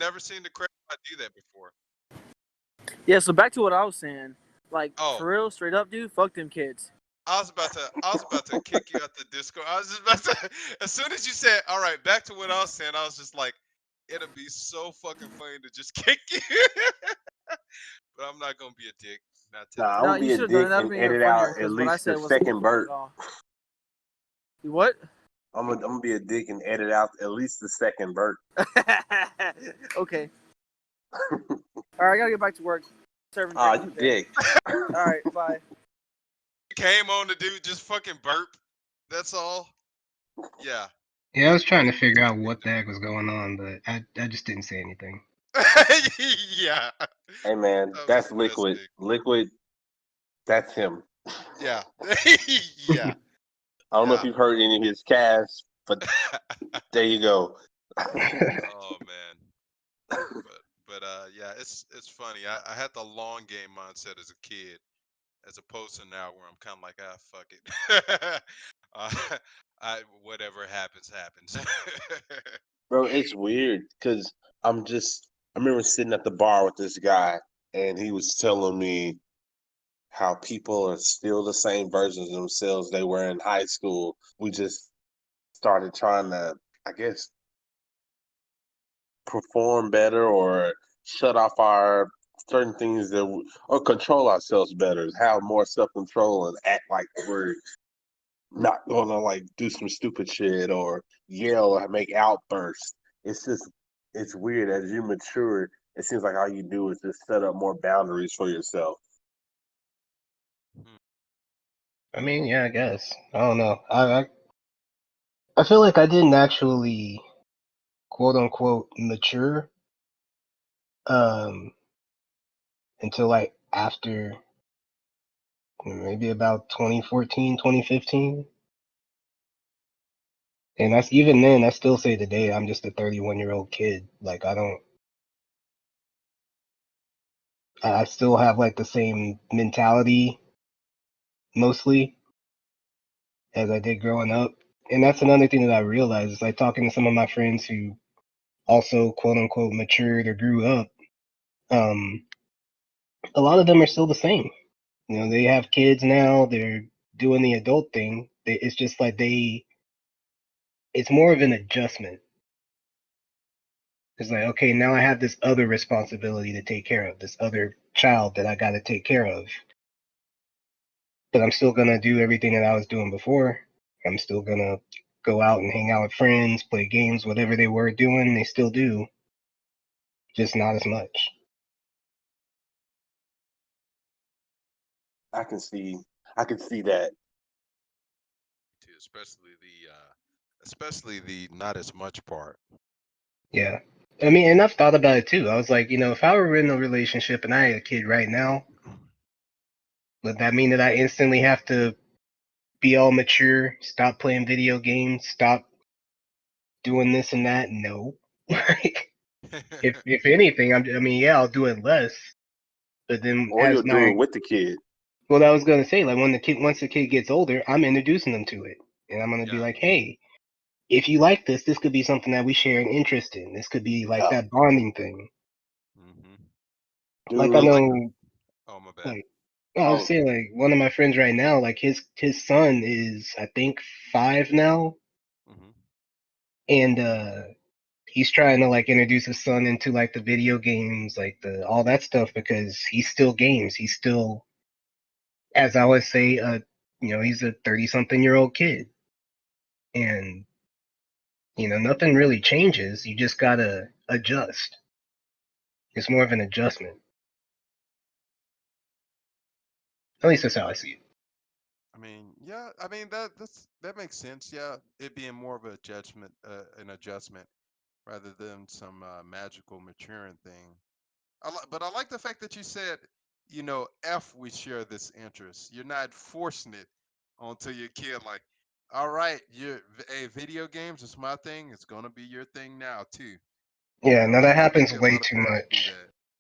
never seen the crowd do that before. Yeah, so back to what I was saying. Like, Oh. for real, straight up, dude, fuck them kids. I was about to kick you out the Discord. I was just about to. As soon as you said, "All right," back to what I was saying, I was just like, "It'll be so fucking funny to just kick you." But I'm not gonna be a dick. Not today. Nah, I'm No, gonna be you a should have dick done that. and Made it edit funnier out at because what I least said the wasn't second funny burp. at all. You what? I'm gonna be a dick and edit out at least the second burp. Okay. All right, I gotta get back to work. Serving Ah, drinks you today. dick. All right, bye. Came on the dude just fucking burp. That's all. Yeah. Yeah, I was trying to figure out what the heck was going on, but I just didn't say anything. Yeah. Hey man, That was that's the best Liquid. thing. Liquid, that's him. Yeah. Yeah. I don't know if Yeah. you've heard any of his casts, but there you go. Oh man. But yeah, it's funny. I had the long game mindset as a kid, as opposed to now where I'm kind of like, fuck it. Whatever happens, happens. Bro, it's weird because I remember sitting at the bar with this guy and he was telling me how people are still the same versions of themselves they were in high school. We just started trying to, I guess, perform better or shut off our certain things or control ourselves better, have more self-control and act like we're not gonna like do some stupid shit or yell or make outbursts. It's weird. As you mature, it seems like all you do is just set up more boundaries for yourself. I mean, yeah, I guess. I don't know. I feel like I didn't actually quote unquote mature until like after maybe about 2014, 2015. And that's even then, I still say today I'm just a 31-year-old kid. Like I still have like the same mentality mostly as I did growing up. And that's another thing that I realized is like talking to some of my friends who also quote unquote matured or grew up. A lot of them are still the same. You know, they have kids now, they're doing the adult thing. It's just like it's more of an adjustment. It's like, okay, now I have this other responsibility to take care of, this other child that I got to take care of. But I'm still going to do everything that I was doing before. I'm still going to go out and hang out with friends, play games, whatever they were doing, they still do. Just not as much. I can see that. Especially the not as much part. Yeah. I mean, and I've thought about it too. I was like, you know, if I were in a relationship and I had a kid right now, would that mean that I instantly have to be all mature, stop playing video games, stop doing this and that? No. if anything, I mean, yeah, I'll do it less. But then Or you'll do it with the kid. Well, I was gonna say, like, once the kid gets older, I'm introducing them to it, and I'm gonna be like, hey, if you like this could be something that we share an interest in. This could be like that bonding thing. Dude, like I know, oh my bad. Like, I was saying, like, one of my friends right now, like his son is I think 5 now, and he's trying to like introduce his son into like the video games, like all that stuff, because he still games. He's still, as I always say, you know, he's a 30-something-year-old kid, and you know, nothing really changes. You just gotta adjust. It's more of an adjustment. At least that's how I see it. I mean, yeah. I mean that makes sense. Yeah, it being more of a judgment, an adjustment, rather than some magical maturing thing. But I like the fact that you said, you know, we share this interest. You're not forcing it onto your kid. Like, all right, video games is my thing. It's gonna be your thing now too. Yeah, no, that happens way too much.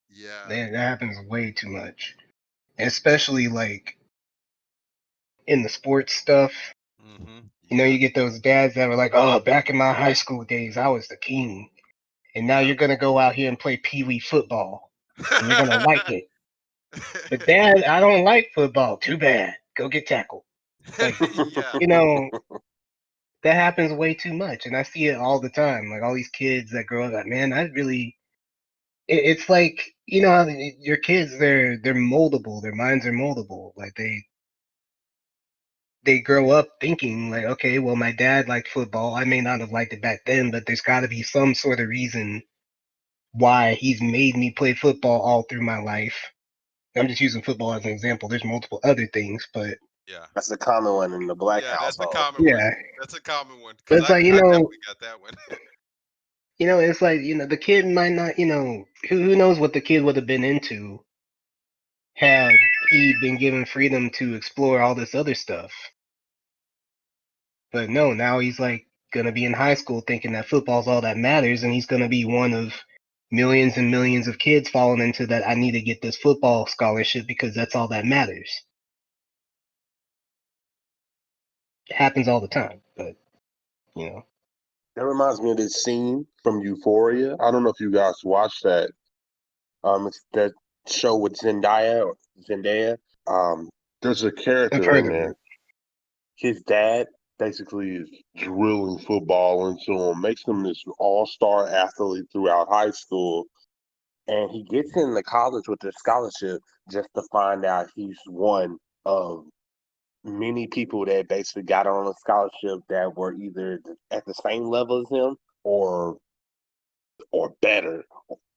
Yeah, that happens way too much, especially like in the sports stuff. You know, you get those dads that were like, "Oh, back in my high school days, I was the king," and now Yeah. you're gonna go out here and play pee wee football, and you're gonna like it. But Dad, I don't like football. Too bad. Go get tackled. Like, Yeah. you know, that happens way too much, and I see it all the time. Like all these kids that grow up, like, man, I really. It's like how your kids they're moldable. Their minds are moldable. Like they grow up thinking like, okay, well, my dad liked football. I may not have liked it back then, but there's got to be some sort of reason why he's made me play football all through my life. I'm just using football as an example. There's multiple other things, but Yeah. That's a common one in the black Yeah, that's a household. common one. yeah. That's a common one But because it's like I definitely got that one. it's like the kid might not, who knows what the kid would have been into had he been given freedom to explore all this other stuff. But no, now he's like gonna be in high school thinking that football's all that matters, and he's gonna be one of millions and millions of kids falling into that. I need to get this football scholarship because that's all that matters. It happens all the time, but you know, That reminds me of this scene from Euphoria. I don't know if you guys watched that. It's that show with Zendaya. There's a I've character heard in of there. it. His dad basically is drilling football into him, makes him this all-star athlete throughout high school, and he gets into college with a scholarship just to find out he's one of many people that basically got on a scholarship that were either at the same level as him or better,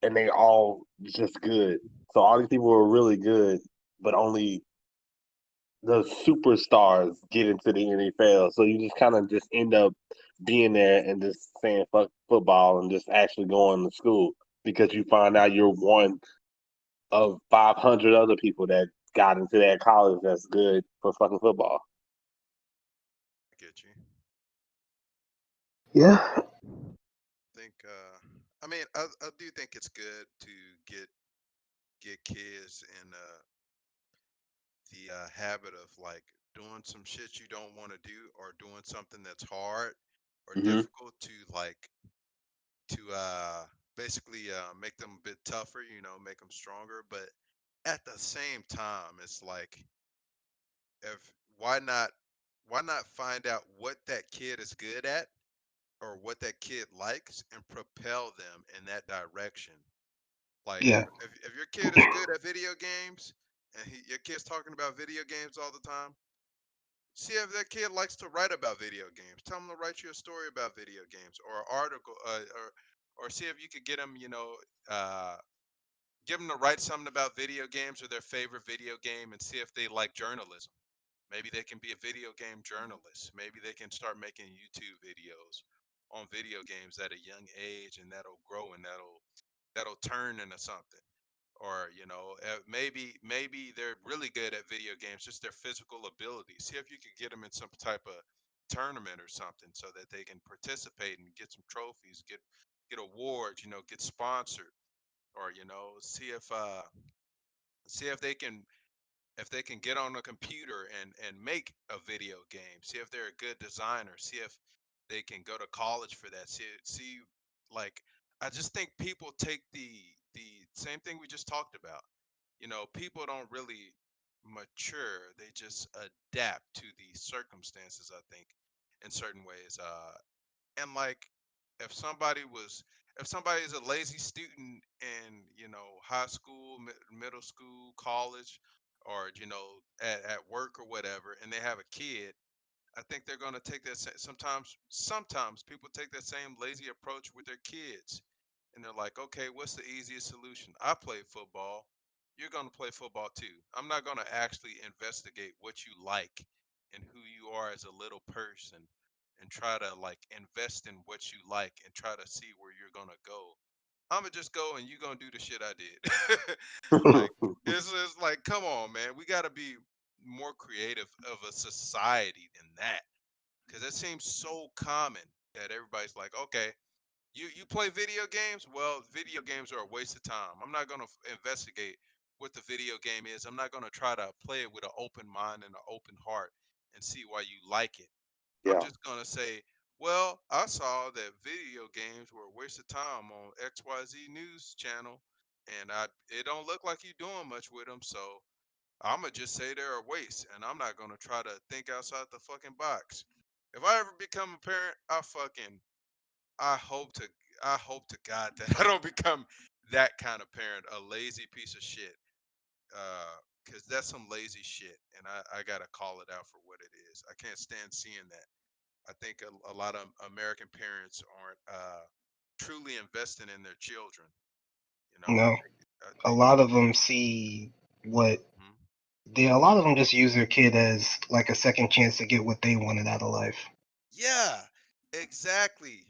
and they all just good. So all these people were really good, but only the superstars get into the NFL. So you just kind of just end up being there and just saying fuck football and just actually going to school because you find out you're one of 500 other people that got into that college that's good for fucking football. I get you. Yeah, Think. I mean, I do think it's good to get kids in the habit of like doing some shit you don't want to do or doing something that's hard or Hmm. difficult to like to basically make them a bit tougher, make them stronger. But at the same time, it's like if why not find out what that kid is good at or what that kid likes and propel them in that direction. Like yeah, if your kid is good at video games and your kid's talking about video games all the time, see if that kid likes to write about video games. Tell him to write you a story about video games or an article, or see if you could get him, uh, get them to write something about video games or their favorite video game, and see if they like journalism. Maybe they can be a video game journalist. Maybe they can start making YouTube videos on video games at a young age, and that'll grow and that'll turn into something. Or maybe they're really good at video games, just their physical ability. See if you could get them in some type of tournament or something, so that they can participate and get some trophies, get awards, get sponsored, or see if they can get on a computer and make a video game. See if they're a good designer. See if they can go to college for that. See, like I just think people take the same thing we just talked about. People don't really mature. They just adapt to the circumstances, I think, in certain ways. And like if somebody was if somebody is a lazy student in high school, middle school, college, or at work or whatever, and they have a kid, I think they're going to take that sometimes people take that same lazy approach with their kids, and they're like, okay, what's the easiest solution? I play football, you're going to play football too. I'm not going to actually investigate what you like and who you are as a little person, and try to like invest in what you like and try to see where you're going to go. I'm gonna just go and you're gonna do the shit I did. Like it's like, come on, man, we got to be more creative of a society than that, because it seems so common that everybody's like, okay, you play video games, well, video games are a waste of time. I'm not going to investigate what the video game is. I'm not going to try to play it with an open mind and an open heart and see why you like it. I'm Yeah. just going to say, Well, I saw that video games were a waste of time on XYZ News channel, and it don't look like you doing much with them. So I'm gonna just say they're a waste, and I'm not gonna try to think outside the fucking box. If I ever become a parent, I hope to I hope to God that I don't become that kind of parent, a lazy piece of shit. Because that's some lazy shit, and I gotta call it out for what it is. I can't stand seeing that. I think a lot of American parents aren't truly investing in their children. You know, No, I a think lot of them see what mhm. a lot of them just use their kid as like a second chance to get what they wanted out of life. Yeah, exactly.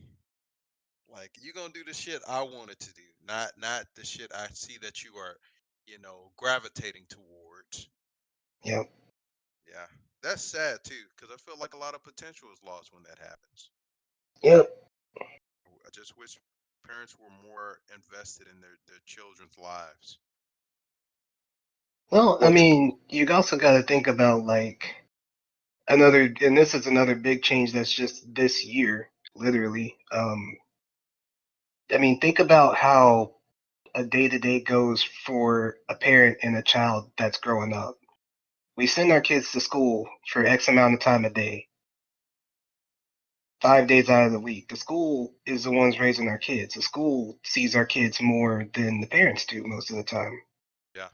Like you gonna do the shit I wanted to do, not the shit I see that you are, gravitating towards. Yep. Yeah, that's sad too, because I feel like a lot of potential is lost when that happens. Yep. I just wish parents were more invested in their children's lives. Well, I Well, mean, you also got to think about like another, and this is another big change that's just this year, literally. I mean, think about how a day to day goes for a parent and a child that's growing up. We send our kids to school for X amount of time a day, 5 days out of the week. The school is the ones raising our kids. The school sees our kids more than the parents do most of the time. Yeah.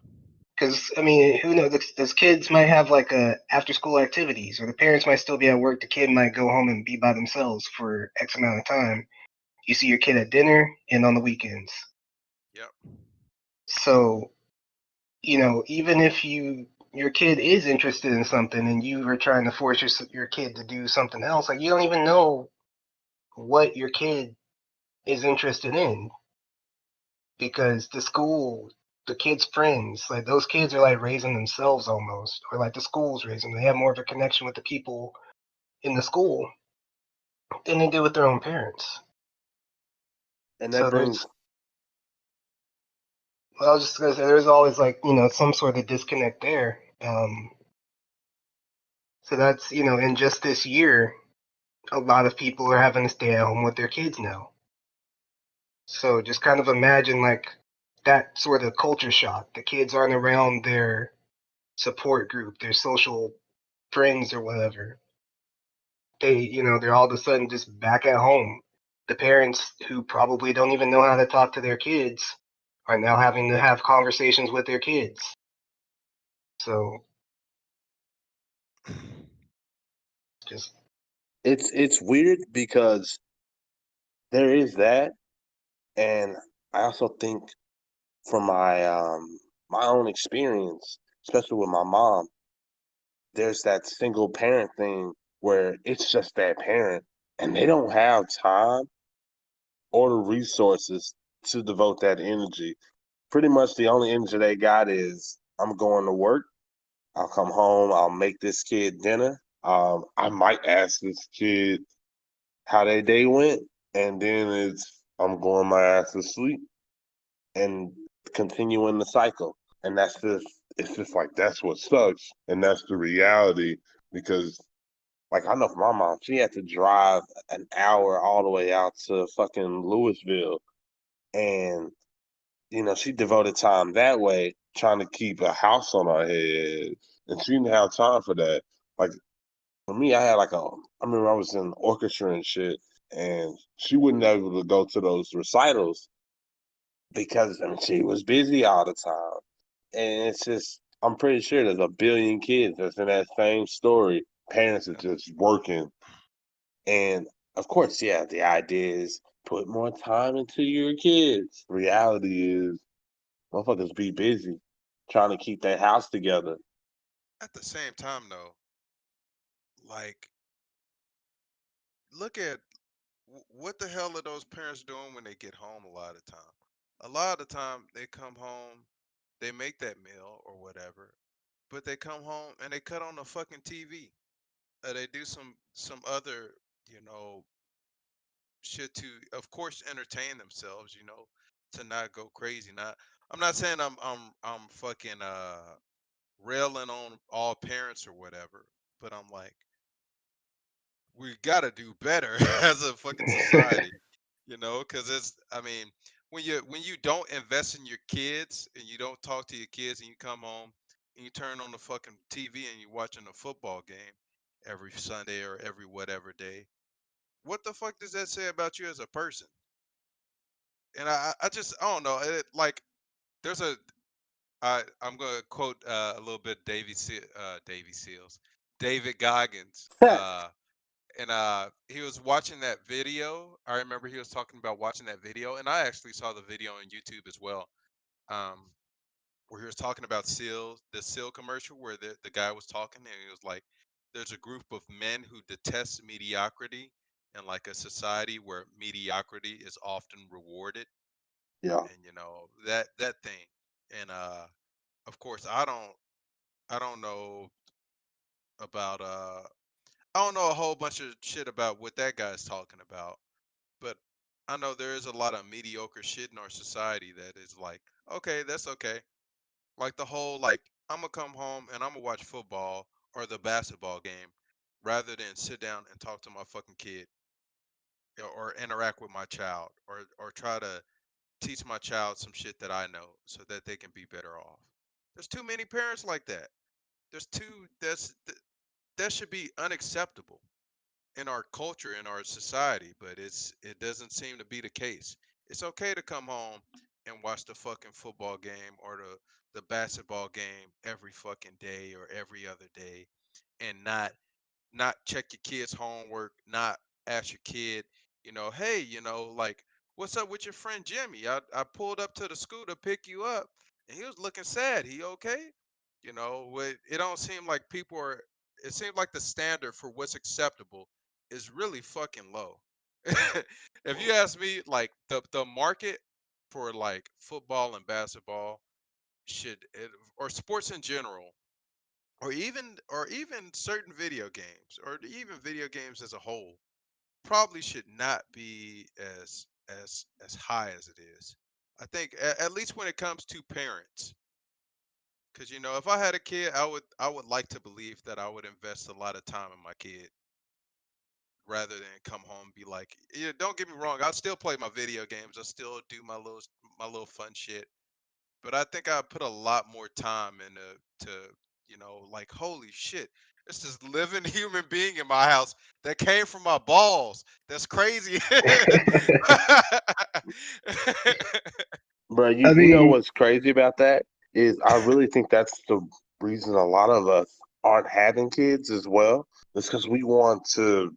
Because I mean, who knows? Those kids might have like a after school activities, or the parents might still be at work. The kid might go home and be by themselves for X amount of time. You see your kid at dinner and on the weekends. Yep. So even if your kid is interested in something and you are trying to force your kid to do something else, like you don't even know what your kid is interested in because the kid's friends, like those kids are like raising themselves almost, or like the school's raising them. They have more of a connection with the people in the school than they do with their own parents. and that So brings well, I was just gonna say, there's always like some sort of disconnect there. So that's in just this year, a lot of people are having to stay at home with their kids now. So just kind of imagine like that sort of culture shock. The kids aren't around their support group, their social friends or whatever. They're all of a sudden just back at home. The parents who probably don't even know how to talk to their kids are now having to have conversations with their kids. So just it's weird because there is that, and I also think from my own experience, especially with my mom, there's that single parent thing where it's just that parent, and they don't have time or the resources to devote that energy. Pretty much the only energy they got is I'm going to work. I'll come home. I'll make this kid dinner. I might ask this kid how their day went, and then I'm going my ass to sleep and continuing the cycle. And it's just like that's what sucks, and that's the reality because like I know for my mom, she had to drive an hour all the way out to fucking Louisville, and she devoted time that way trying to keep a house on our head, and she didn't have time for that. Like for me, I had I remember I was in orchestra and shit, and she wouldn't be able to go to those recitals because I mean she was busy all the time, and it's just I'm pretty sure there's a billion kids that's in that same story. Parents are Yeah. just working, and of course, yeah, the idea is put more time into your kids. Reality is motherfuckers be busy trying to keep their house together. At the same time, though, like, look at what the hell are those parents doing when they get home a lot of time? A lot of the time, they come home, they make that meal or whatever, but they come home and they cut on the fucking TV. They do some other, you know, shit to, of course, entertain themselves. To not go crazy. Not, I'm not saying I'm fucking railing on all parents or whatever, but I'm like, we gotta do better as a fucking society, because it's, I mean, when you don't invest in your kids and you don't talk to your kids and you come home and you turn on the fucking TV and you're watching a football game every Sunday or every whatever day, what the fuck does that say about you as a person? And I just, I don't know, like, there's I'm gonna quote a little bit Davy Seals, David Goggins, and he was watching that video. I remember he was talking about watching that video, and I actually saw the video on YouTube as well, um, where he was talking about the Seal commercial, where the guy was talking, and he was like, "There's a group of men who detest mediocrity, and like a society where mediocrity is often rewarded, Yeah. and that thing." And of course, I don't know about I don't know a whole bunch of shit about what that guy's talking about, but I know there is a lot of mediocre shit in our society that is like, okay, that's okay. Like the whole, like, I'm gonna come home and I'm gonna watch football or the basketball game rather than sit down and talk to my fucking kid, or interact with my child, or try to teach my child some shit that I know so that they can be better off. There's too many parents like that. There's too that should be unacceptable in our culture, in our society, but it doesn't seem to be the case. It's okay to come home and watch the fucking football game or the basketball game every fucking day or every other day, and not check your kid's homework, not ask your kid, hey, like, what's up with your friend Jimmy? I pulled up to the school to pick you up, and he was looking sad. He okay? It don't seem like people are. It seems like the standard for what's acceptable is really fucking low. If you ask me, like, the market for like football and basketball or sports in general, or even certain video games, or even video games as a whole, probably should not be as high as it is. I think at least when it comes to parents, because if I had a kid, I would like to believe that I would invest a lot of time in my kid rather than come home and be like, yeah, don't get me wrong, I still play my video games, I still do my little fun shit, but I think I put a lot more time into, like, holy shit, it's this living human being in my house that came from my balls. That's crazy. But you I you know mean, what's crazy about that is I really think that's the reason a lot of us aren't having kids as well. It's because we want to,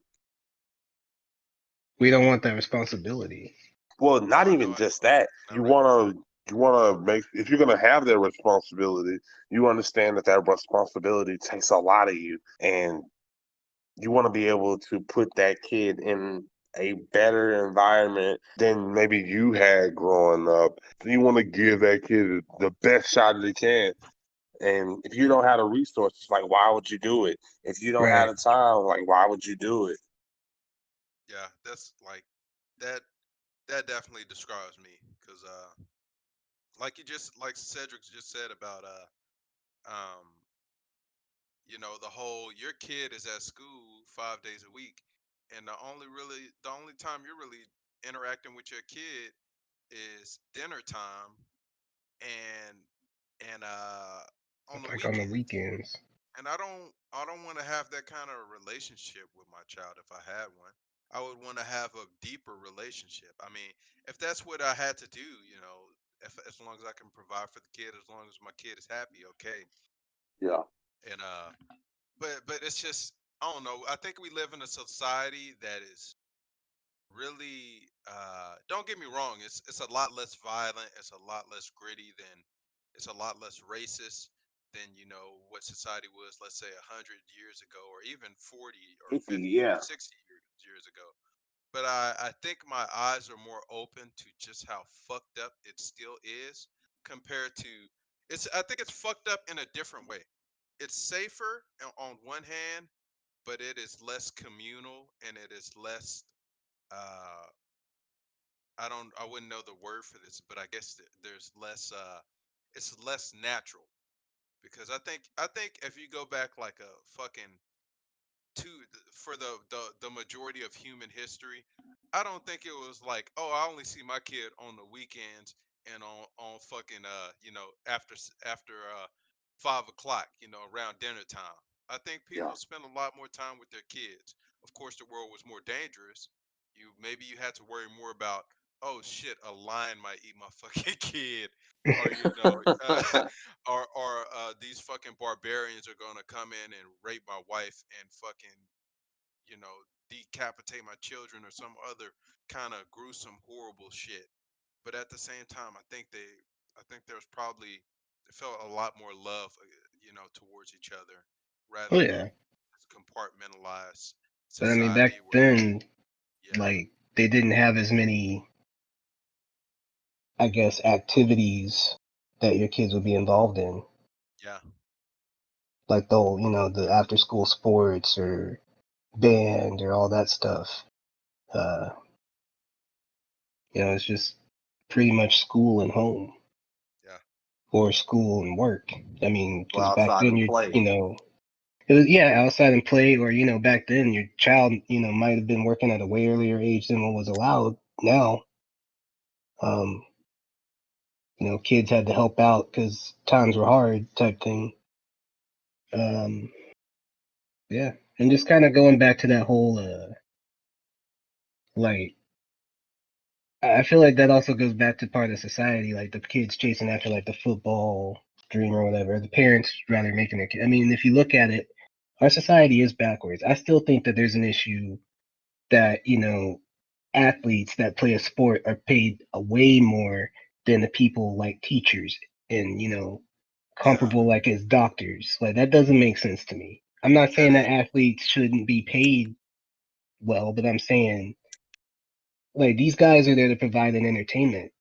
we don't want that responsibility. well, not No, even no, just that. not really. You want to make, if you're going to have that responsibility, you understand that that responsibility takes a lot of you, and you want to be able to put that kid in a better environment than maybe you had growing up. You want to give that kid the best shot that he can. And if you don't have the resources, like, why would you do it? If you don't have Right. the time, like, why would you do it? Yeah, that's like that. That definitely describes me, because like Cedric just said about um the whole, your kid is at school 5 days a week, and the only time you're really interacting with your kid is dinner time, and on the Like on the weekends. weekends. And I don't want to have that kind of relationship with my child. If I had one, I would want to have a deeper relationship. I mean, if that's what I had to do, if as long as I can provide for the kid, as long as my kid is happy, okay. Yeah. And but it's just, I don't know. I think we live in a society that is really, don't get me wrong, it's a lot less violent, it's a lot less gritty, than it's a lot less racist than what society was, let's say, 100 years ago, or even 40 or 50, 50 or yeah. 60 years ago. But I think my eyes are more open to just how fucked up it still is, compared to, I think it's fucked up in a different way. It's safer on one hand, but it is less communal, and it is less, uh I wouldn't know the word for this, but I guess there's less, it's less natural, because I think if you go back like a fucking to for the majority of human history, I don't think it was like, oh, I only see my kid on the weekends and on fucking after 5 o'clock, around dinner time. I think Yeah. people spend a lot more time with their kids. Of course, the world was more dangerous. You had to worry more about, oh shit, a lion might eat my fucking kid, or or these fucking barbarians are gonna come in and rape my wife and fucking you know decapitate my children or some other kind of gruesome, horrible shit. But at the same time, I think there's probably they felt a lot more love, towards each other Oh rather than yeah, this compartmentalized but I mean back society where, then, yeah, like they didn't have as many, I guess, activities that your kids would be involved in, yeah, like the after school sports or band or all that stuff. Uh, it's just pretty much school and home yeah, or school and work. I mean, Go because back outside then and play. it was, yeah, outside and play, or back then your child might have been working at a way earlier age than what was allowed. Now, um, kids had to help out because times were hard, type thing. Um, yeah, and just kind of going back to that whole like I feel like that also goes back to part of society, like the kids chasing after like the football dream or whatever. The parents rather making their kid. I mean, if you look at it, our society is backwards. I still think that there's an issue that athletes that play a sport are paid way more than the people like teachers and yeah. comparable like as doctors. Like that doesn't make sense to me. I'm not That saying that ain't athletes shouldn't be paid well, but I'm saying like these guys are there to provide an entertainment,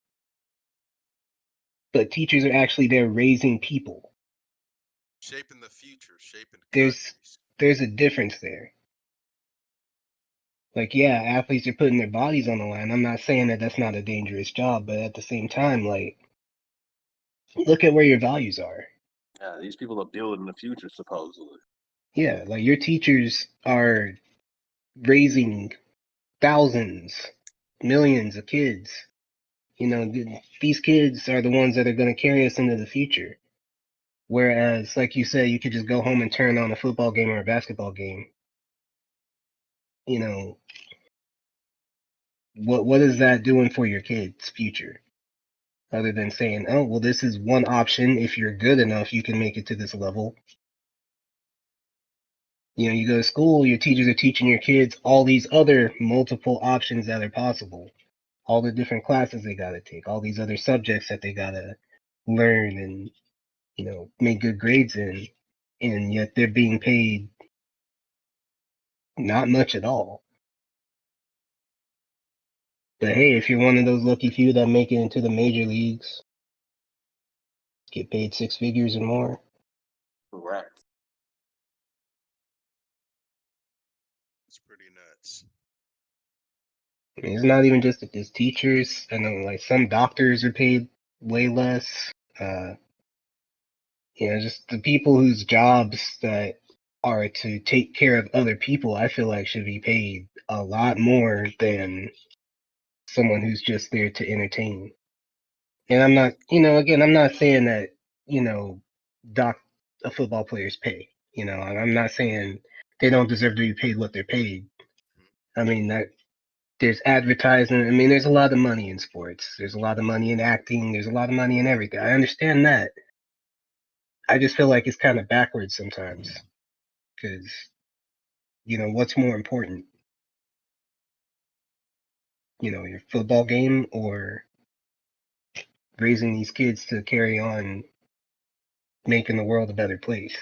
but teachers are actually there raising people. shaping the future, shaping There's countries. there's a difference there. Like yeah, athletes are putting their bodies on the line. I'm not saying that that's not a dangerous job, but at the same time, like look at where your values are. Yeah, these people are building the future supposedly. Yeah, like your teachers are raising thousands, millions of kids. These kids are the ones that are going to carry us into the future. Whereas, like you said, you could just go home and turn on a football game or a basketball game. You know, what is that doing for your kids' future? Other than saying, oh, well, this is one option. If you're good enough, you can make it to this level. You go to school, your teachers are teaching your kids all these other multiple options that are possible, all the different classes they got to take, all these other subjects that they got to learn and, make good grades in. And yet they're being paid not much at all. But hey, if you're one of those lucky few that make it into the major leagues, get paid six figures and more. Correct. It's pretty nuts. I mean, it's not even just teachers. I know like some doctors are paid way less. Uh, just the people whose jobs that are to take care of other people, I feel like should be paid a lot more than someone who's just there to entertain. And Yeah, I'm not, again, I'm not saying that, you know, doc a football player's pay. I'm not saying they don't deserve to be paid what they're paid. mhm. I mean that there's advertising. I mean, there's a lot of money in sports. There's a lot of money in acting. There's a lot of money in everything. I understand that. I just feel like it's kind of backwards sometimes because what's more important? Your football game or raising these kids to carry on making the world a better place.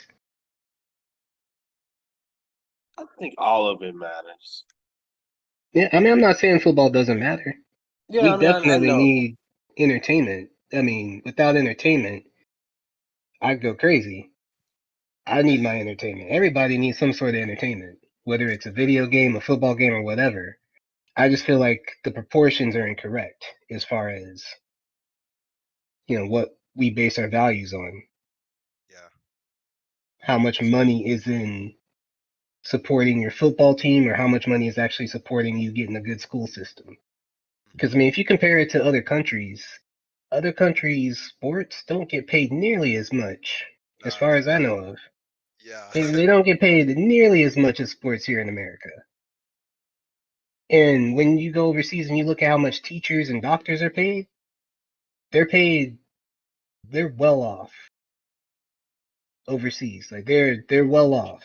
I think all of it matters. Yeah, I mean, I'm not saying football doesn't matter. Yeah, We I mean, I definitely know. need entertainment. I mean, without entertainment, I'd go crazy. I need my entertainment. Everybody needs some sort of entertainment, whether it's a video game, a football game, or whatever. I just feel like the proportions are incorrect as far as, what we base our values on. Yeah, How much money is in supporting your football team or how much money is actually supporting you getting a good school system. Because I mean, if you compare it to other countries' sports don't get paid nearly as much, as Nah, far they as I know don't. of. Yeah. They don't get paid nearly as much as sports here in America. And when you go overseas and you look at how much teachers and doctors are paid, they're paid, they're well off overseas. Like they're well off.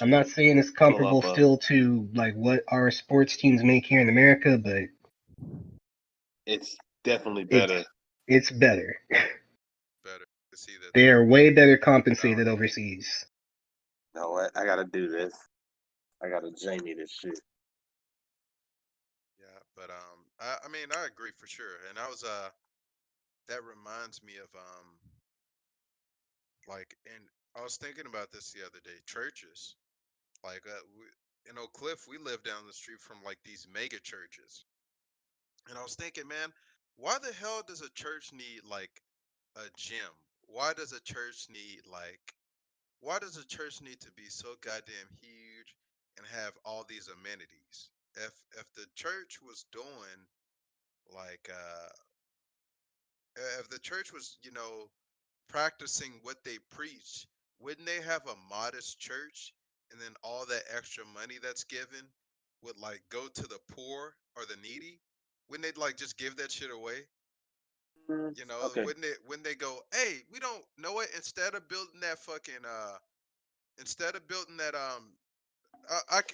I'm not saying it's Pull comparable up a. still to like what our sports teams make here in America, but It's definitely it's better. it's better. Better to see that They they're are way better down. compensated overseas. No, I gotta do this. I gotta Jamie this shit. Yeah, but I mean, I agree for sure. And that reminds me of like, and I was thinking about this the other day. Churches, like, in Oak Cliff, we live down the street from like these mega churches, and I was thinking, man, why the hell does a church need like a gym? Why does a church need like why does a church need to be so goddamn huge and have all these amenities? If the church was doing like if the church was, practicing what they preach, wouldn't they have a modest church and then all that extra money that's given would like go to the poor or the needy? Wouldn't they like just give that shit away? Okay. Wouldn't they go, hey, we don't know it, instead of building that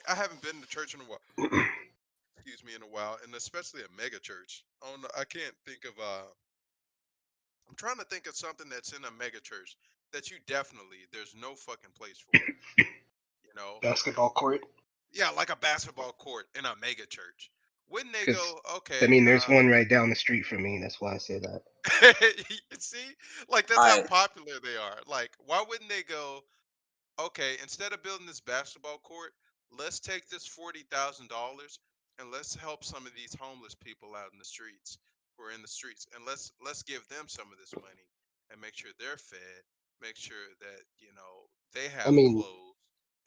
I haven't been to church in a while, excuse me, in a while, and especially a mega church. I don't know, I can't think of I'm trying to think of something that's in a mega church that you definitely there's no fucking place for it. You know, Basketball court. yeah, like a basketball court in a mega church. Wouldn't they Because go, I okay, mean, there's one right down the street from me. That's why I say that. see, like that's how I popular they are. Like, why wouldn't they go, okay, instead of building this basketball court, let's take this $40,000 and let's help some of these homeless people out in the streets who are in the streets, and let's give them some of this money and make sure they're fed, make sure that they I have mean, clothes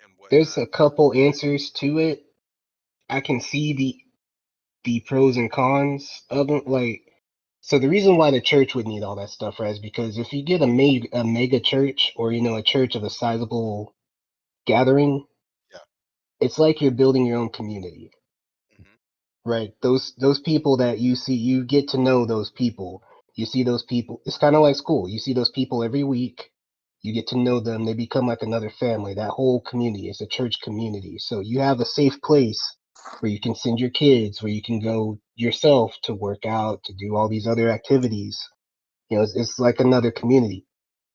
and there's whatnot. a couple answers to it. I can see the pros and cons of it. Like, so the reason why the church would need all that stuff, right, is because if you get a mega church or a church of a sizable gathering, Yeah. it's like you're building your own community. Hmm. Right. Those people that you see, you get to know those people. You see those people. It's kind of like school. You see those people every week. You get to know them. They become like another family. That whole community is a church community. So you have a safe place where you can send your kids, where you can go yourself to work out, to do all these other activities. It's like another community.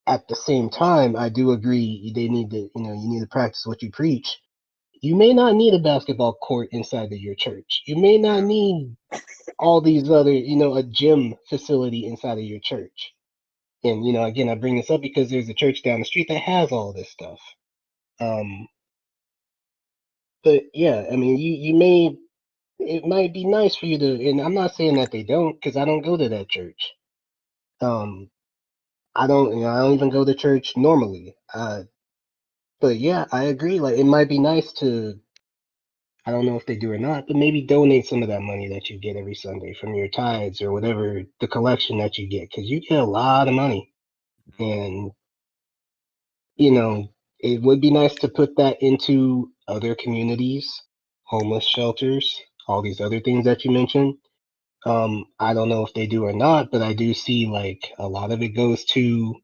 At the same time, I do agree they need to, you need to practice what you preach. You may not need a basketball court inside of your church. You may not Yeah. need all these other, a gym facility inside of your church. And, again, I bring this up because there's a church down the street that has all this stuff. Um, but yeah, I mean, it might be nice for you to, and I'm not saying that they don't, because I don't go to that church. Um, I don't even go to church normally. But yeah, I agree. Like, it might be nice to, I don't know if they do or not, but maybe donate some of that money that you get every Sunday from your tithes or whatever the collection that you get, because you get a lot of money. Hmm. And, you know, it would be nice to put that into other communities, homeless shelters, all these other things that you mentioned. I don't know if they do or not, but I do see like a lot of it goes to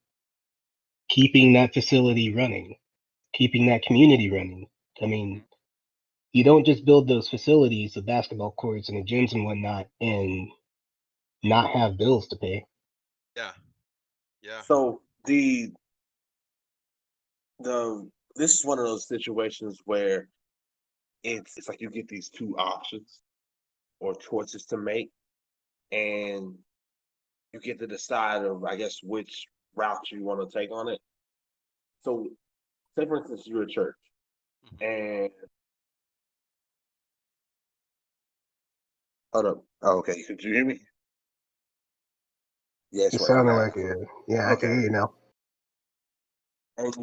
keeping that facility running, keeping that community running. I mean, Hmm. you don't just build those facilities, the basketball courts and the gyms and whatnot, and not have bills to pay. Yeah. Yeah. so the this is one of those situations where it's like you get these two options or choices to make, and you get to decide of I guess which route you want to take on it. So, say for instance you're a church, Hmm. and hold up. Oh, okay, could you hear me? Yeah, It it's right sounded now. like it. Yeah, I can Okay. hear you now. and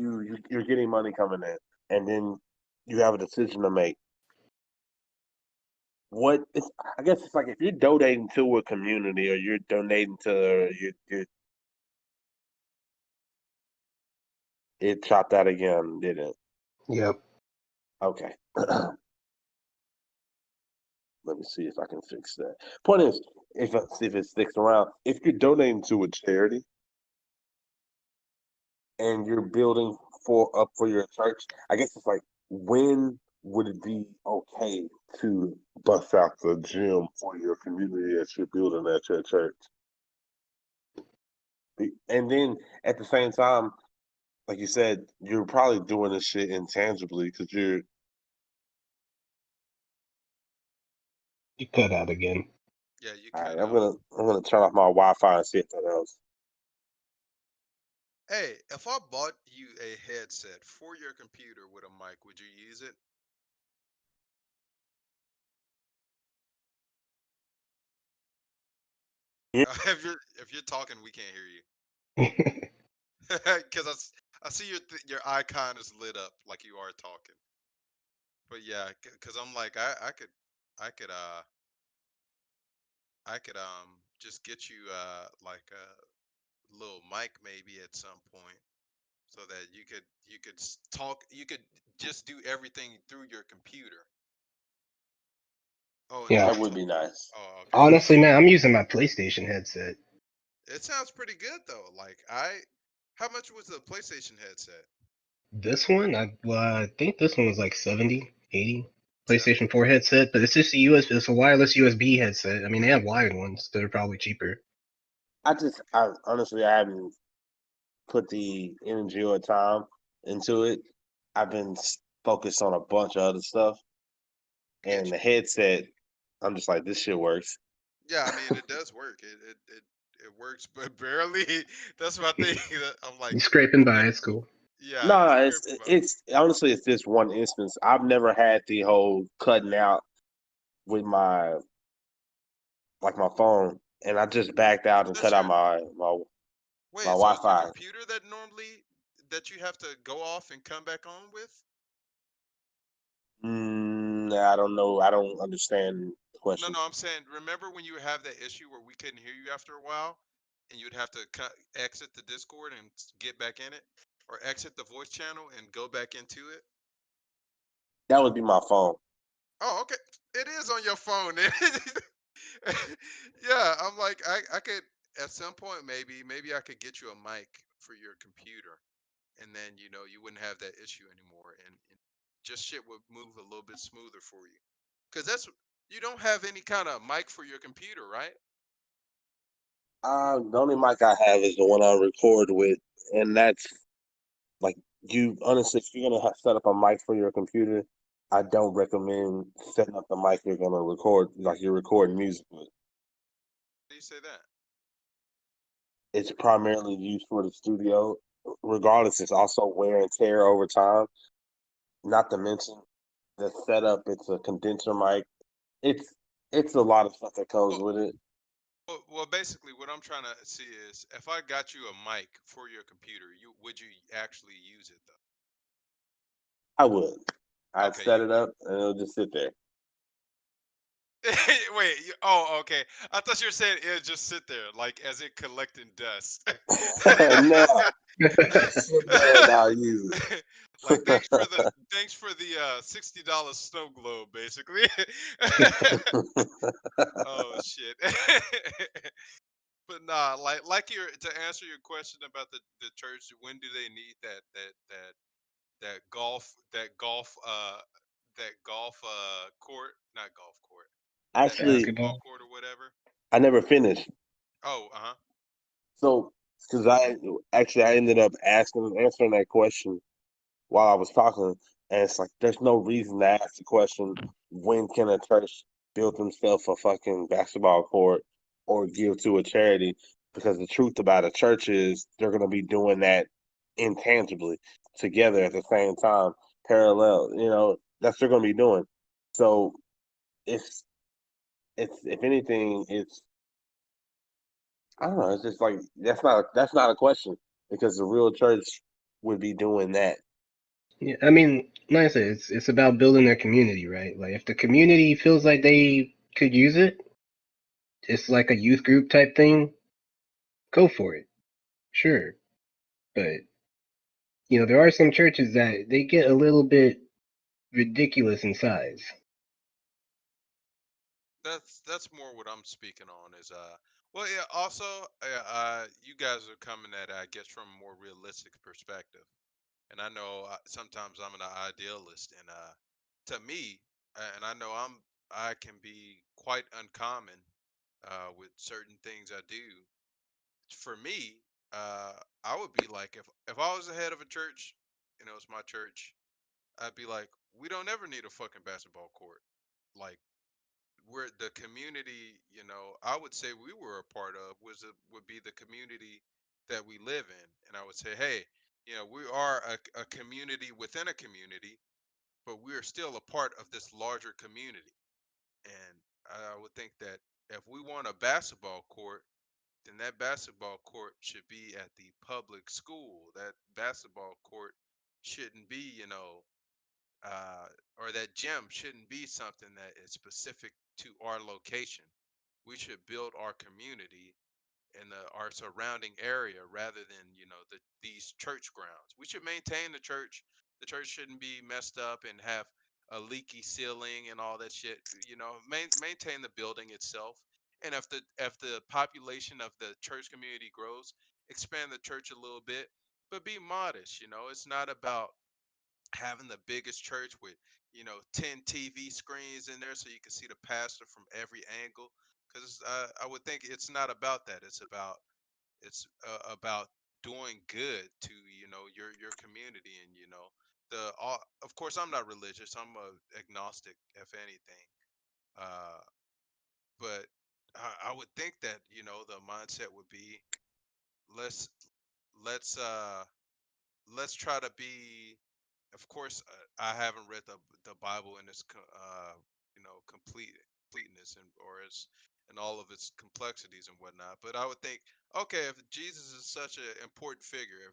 you're getting money coming in, and then you have a decision to make. I guess it's like if you're donating to a community or you're donating to it chopped out again, didn't it? Yep. Okay. Let me see if I can fix that. Point is, see if it sticks around. If you're donating to a charity and you're building for your church, I guess it's like when would it be okay to bust out the gym for your community that you're building at your church? And then at the same time, like you said, you're probably doing this shit intangibly because you're. You cut out again. Yeah, you All right, cut I'm out. gonna turn off my Wi-Fi and see if that helps. Hey, if I bought you a headset for your computer with a mic, would you use it? Yeah, If you're talking, we can't hear you. Because I see your icon is lit up like you are talking. But yeah, because I'm like I could just get you like a little mic maybe at some point so that you could talk, you could just do everything through your computer. Oh, and then Yeah. that you're would talking. be nice. Oh, okay. Honestly, man, I'm using my PlayStation headset. It sounds pretty good though. How much was the PlayStation headset? This one, I think this one was like 70, 80. PlayStation 70. 4 headset, but it's just it's a wireless USB headset. I mean, they have wired ones that are probably cheaper. I honestly, I haven't put the energy or time into it. I've been focused on a bunch of other stuff, I get and you. the headset, I'm just like, this shit works. Yeah, I mean it does work. It works, but barely. That's my thing. That I'm like, You scraping no, by, it's cool. yeah, No, you're it's scraping by. it's honestly it's just one instance. I've never had the whole cutting out with my phone, and I just backed out and That's cut out your my wait. So it's your Wi-Fi. computer that normally that you have to go off and come back on with? I don't know. I don't understand the No, question. no, I'm saying, remember when you have that issue where we couldn't hear you after a while, and you'd have to exit the Discord and get back in it, or exit the voice channel and go back into it? That would be my phone. Oh, okay. It is on your phone. Yeah, I'm like, I could at some point maybe I could get you a mic for your computer, and then you wouldn't have that issue anymore, and just shit would move a little bit smoother for you. Cause you don't have any kind of mic for your computer, right? The only mic I have is the one I record with, and that's like you. Honestly, if you're gonna set up a mic for your computer, I don't recommend setting up the mic you're gonna record, like you're recording music with. Do you say that? It's primarily used for the studio. Regardless, it's also wear and tear over time. Not to mention the setup. It's a condenser mic. It's it's a lot of stuff that comes Well, with it. well, basically, what I'm trying to see is if I got you a mic for your computer, would you actually use it I would. though? I'd Okay, set you it would. up and it'll just sit there. Wait, oh, okay. I thought you were saying it would just sit there, like as it collecting dust. No, just sit there and I'll use Like it. thanks for the $60 snow globe, basically. Oh shit. But nah, like your to answer your question about the church, when do they need that court, not golf court, that Actually, basketball Basketball. court or whatever? I never finished. Oh, uh-huh. So, because I ended up answering that question while I was talking, and it's like there's no reason to ask the question, when can a church build themselves a fucking basketball court or give to a charity? Because the truth about a church is they're going to be doing that intangibly together at the same time, parallel. That's what they're going to be doing. So if if anything, it's I don't know. It's just like that's not a question because the real church would be doing that. Yeah, I mean, like I said, it's about building their community, right? Like if the community feels like they could use it, it's like a youth group type thing, go for it. Sure. But there are some churches that they get a little bit ridiculous in size. That's more what I'm speaking on is well yeah also you guys are coming at it, I guess, from a more realistic perspective. And I know sometimes I'm an idealist, and to me, and I know I can be quite uncommon with certain things I do. For me, I would be like, if I was the head of a church, it's my church, I'd be like, we don't ever need a fucking basketball court. Like, we're the community, I would say we were a part of would be the community that we live in. And I would say, hey, we are a community within a community, but we are still a part of this larger community. And I would think that if we want a basketball court, then that basketball court should be at the public school. That basketball court shouldn't be, uh, or that gym shouldn't be something that is specific to our location. We should build our community in our surrounding area rather than these church grounds. We should maintain the church. The church shouldn't be messed up and have a leaky ceiling and all that shit. Maintain the building itself. And if the population of the church community grows, expand the church a little bit, but be modest. It's not about having the biggest church with 10 TV screens in there so you can see the pastor from every angle, because I would think it's not about that. It's about doing good to your community. And of course I'm not religious, I'm a agnostic if anything, uh but I would think that the mindset would be, let's let's uh let's try to be. Of course, I haven't read the Bible in its completeness, and or its and all of its complexities and whatnot. But I would think, okay, if Jesus is such an important figure,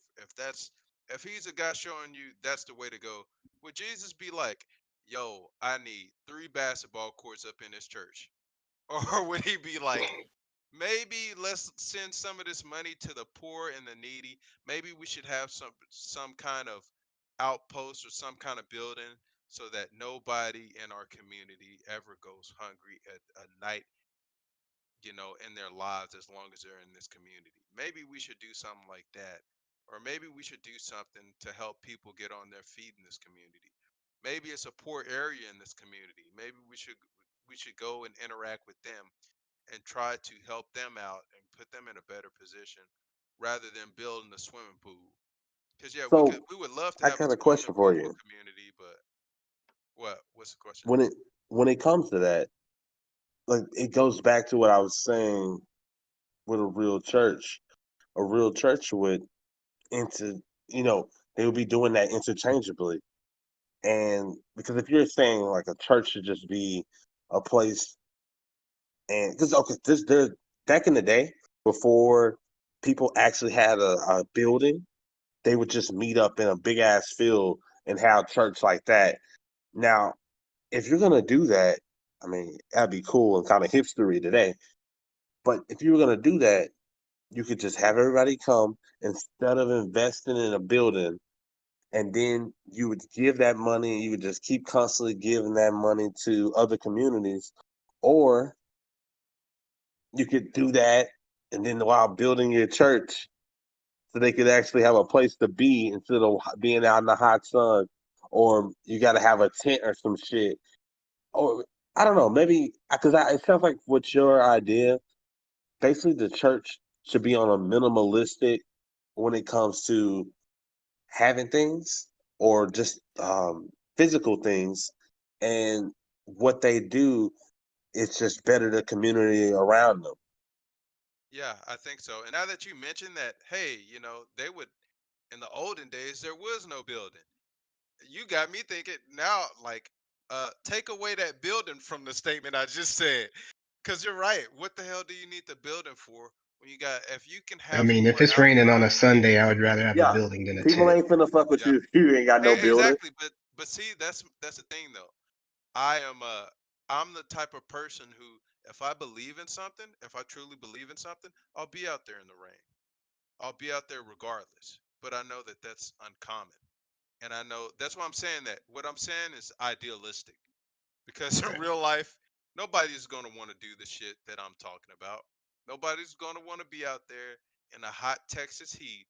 if he's a guy showing you that's the way to go, would Jesus be like, "Yo, I need 3 basketball courts up in this church," or would he be like, maybe let's send some of this money to the poor and the needy. Maybe we should have some kind of outpost or some kind of building so that nobody in our community ever goes hungry at a night, in their lives, as long as they're in this community. Maybe we should do something like that. Or maybe we should do something to help people get on their feet in this community. Maybe it's a poor area in this community. Maybe we should go and interact with them and try to help them out and put them in a better position rather than building a swimming pool. Because yeah, we So could we would love to I have a got a swimming question for pool you. community, but what's the question? When it comes to that, like it goes back to what I was saying with a real church. A real church would into they would be doing that interchangeably. And because if you're saying like a church should just be a place, and because okay, this there back in the day before people actually had a building, they would just meet up in a big ass field and have church like that. Now, if you're gonna do that, I mean, that'd be cool and kind of hipstery today. But if you were gonna do that, you could just have everybody come instead of investing in a building, and then you would give that money and you would just keep constantly giving that money to other communities. Or you could do that and then while building your church so they could actually have a place to be instead of being out in the hot sun. Or you got to have a tent or some shit. Or I don't know, maybe because it sounds like what's your idea. Basically, the church should be on a minimalistic when it comes to having things or just physical things, and what they do is just better the community around them. Yeah, I think so. And now that you mentioned that, hey, they would, in the olden days there was no building. You got me thinking now, like, take away that building from the statement I just said. Because you're right. What the hell do you need the building for When you got, if you can I have mean, if more it's raining on a outside, Sunday, I would rather have a Yeah, building than a people tent. ain't finna fuck with yeah, you if you ain't got no building. exactly. But see, that's the thing though. I am I'm the type of person who, if I believe in something, if I truly believe in something, I'll be out there in the rain. I'll be out there regardless. But I know that that's uncommon, and I know that's why I'm saying that. What I'm saying is idealistic, because in Okay. real life, nobody's gonna want to do the shit that I'm talking about. Nobody's gonna want to be out there in a hot Texas heat,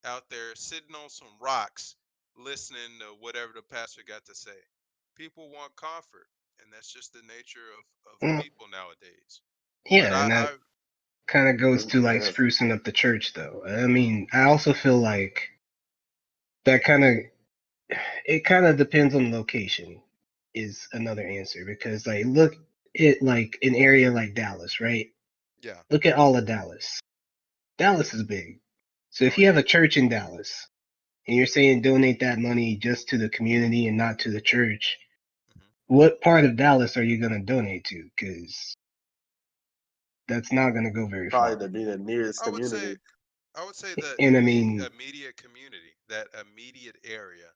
out there sitting on some rocks, listening to whatever the pastor got to say. People want comfort, and that's just the nature of Well, people nowadays. But yeah, and that kind of goes to like Yeah. sprucing up the church, though. I mean, I also feel like that kind of it kind of depends on the location is another answer because like look at like an area like Dallas, right? yeah, Look at all of Dallas. Dallas is big. So if oh you have yeah, a church in Dallas and you're saying donate that money just to the community and not to the church, hmm what part of Dallas are you going to donate to? Because that's not going to go very Probably far. to be the nearest I would say community. I would say the And I mean, immediate community, that immediate area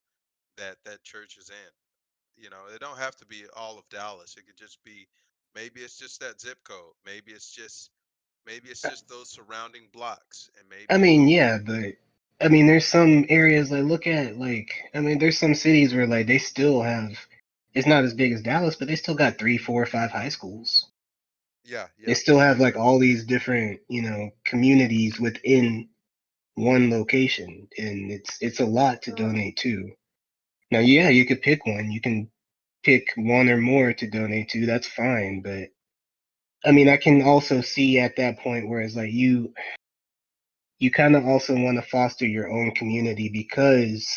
that that church is in. You know, it don't have to be all of Dallas. It could just be, maybe it's just that zip code. Maybe it's just those surrounding blocks, and I maybe mean, yeah, but I mean, there's some areas like look at like I mean, there's some cities where like they still have. It's not as big as Dallas, but they still got three, four, five high schools. yeah, They yeah, still have that's like true. all these different, communities within one location, and it's a lot to donate to. Now, yeah, you could pick one. You can pick one or more to donate to. That's fine, but I mean, I can also see at that point where it's like you kind of also want to foster your own community because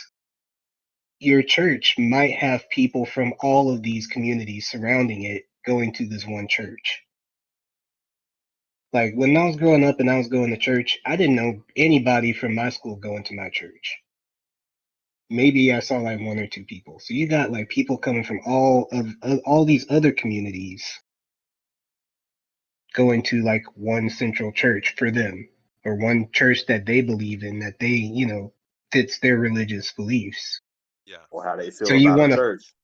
your church might have people from all of these communities surrounding it going to this one church. Like when I was growing up and I was going to church, I didn't know anybody from my school going to my church. Maybe I saw like one or two people. So you got like people coming from of all these other communities going to like one central church for them or one church that they believe in that they, fits their religious beliefs. Yeah, Or how they So feel you about a want to church.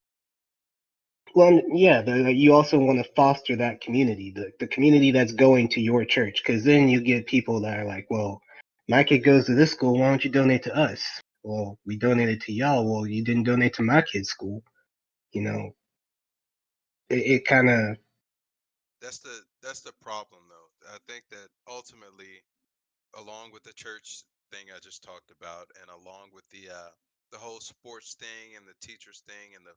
Well, yeah, you also want to foster that community, the community that's going to your church, because then you get people that are like, well, my kid goes to this school, why don't you donate to us? Well, we donated to y'all. Well, you didn't donate to my kid's school. You know, it kind of, that's the problem though. I think that ultimately, along with the church thing I just talked about, and along with the whole sports thing and the teachers thing and the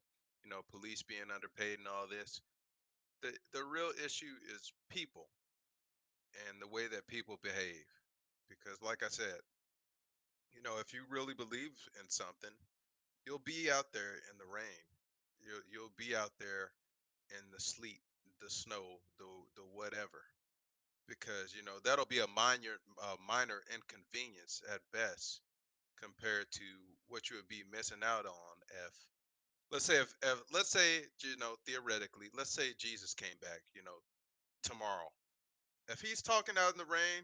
police being underpaid and all this, the real issue is people and the way that people behave. Because, like I said, if you really believe in something, you'll be out there in the rain. You'll be out there in the sleet, the snow, the whatever. Because that'll be a minor inconvenience at best compared to what you would be missing out on if, if let's say, theoretically, let's say Jesus came back, tomorrow. If he's talking out in the rain,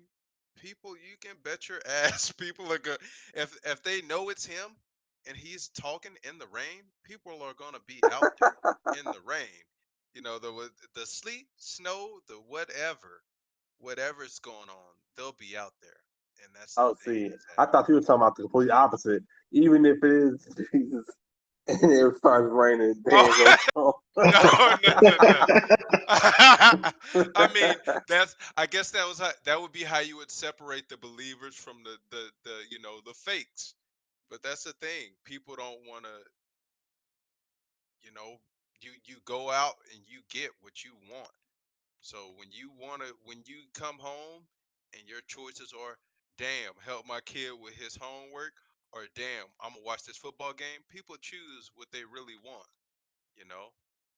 people, you can bet your ass people are good. If they know it's him and he's talking in the rain, people are gonna be out there in the rain. The sleet, snow, the whatever's going on, they'll be out there, and that's the Oh, thing see, that's I happening. thought you were talking about the complete opposite. Even if it is Jesus and it starts raining, they ain't Oh gonna show. no, no, no, no. I mean, I guess that would be how you would separate the believers from the fakes. But that's the thing. People don't want to, you know, you go out and you get what you want. So when you come home and your choices are, damn, help my kid with his homework, or damn, I'm gonna watch this football game. People choose what they really want. You know,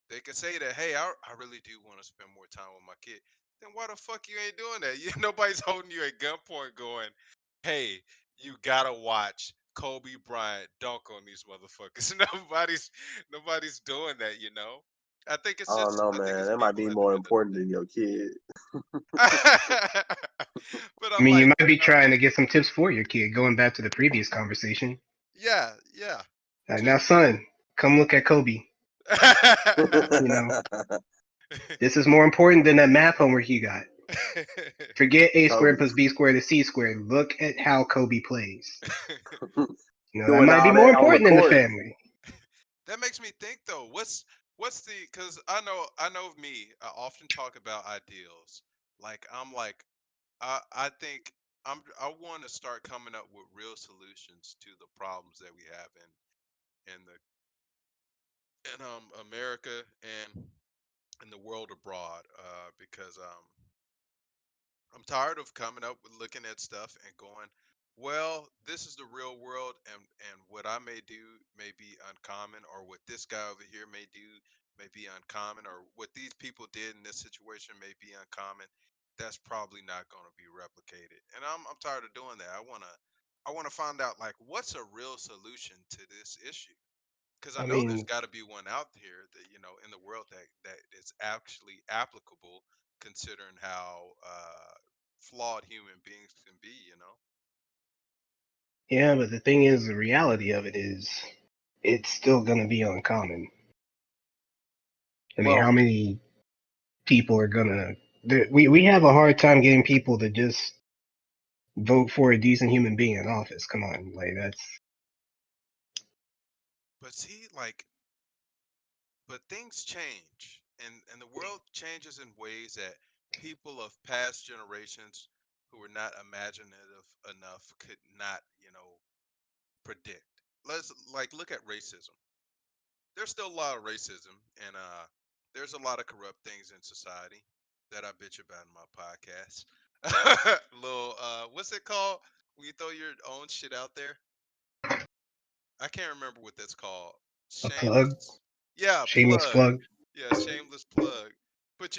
they can say that, hey, I really do want to spend more time with my kid. Then why the fuck you ain't doing that? Nobody's holding you at gunpoint going, hey, you gotta watch Kobe Bryant dunk on these motherfuckers. Nobody's doing that. I think it's I don't just know, I think man. it's That might people be at the more end of important than your kid. the day. But I I'm mean, you like, might be trying to get some tips for your kid, going back to the previous conversation. yeah, yeah. Like, now, Just son, come look at Kobe. You know, this is more important than that math homework you got. Forget a squared Kobe plus b squared is c squared. Look at how Kobe plays. You know, that doing might be all more that on the important than the court. family. That makes me think though. What's the? Because I know of me. I often talk about ideals. Like I'm like I think I want to start coming up with real solutions to the problems that we have in the in America and in the world abroad. Because I'm tired of coming up with looking at stuff and going, well, this is the real world, and what I may do may be uncommon, or what this guy over here may do may be uncommon, or what these people did in this situation may be uncommon. That's probably not going to be replicated, and I'm tired of doing that. I wanna find out like what's a real solution to this issue, because I I know there's mean, got to be one out here that in the world that is actually applicable, considering how flawed human beings can be. yeah, but the thing is, the reality of it is, it's still going to be uncommon. I mean, how Well, many people are going to. We have a hard time getting people to just vote for a decent human being in office. Come on. Like, that's. But see, like, but things change, and the world changes in ways that people of past generations who were not imaginative enough could not, predict. Let's like look at racism. There's still a lot of racism, and there's a lot of corrupt things in society that I bitch about in my podcast. Little what's it called when you throw your own shit out there? I can't remember what that's called. A plug, Shameless. Yeah, shameless plug. plug. Yeah, shameless plug. But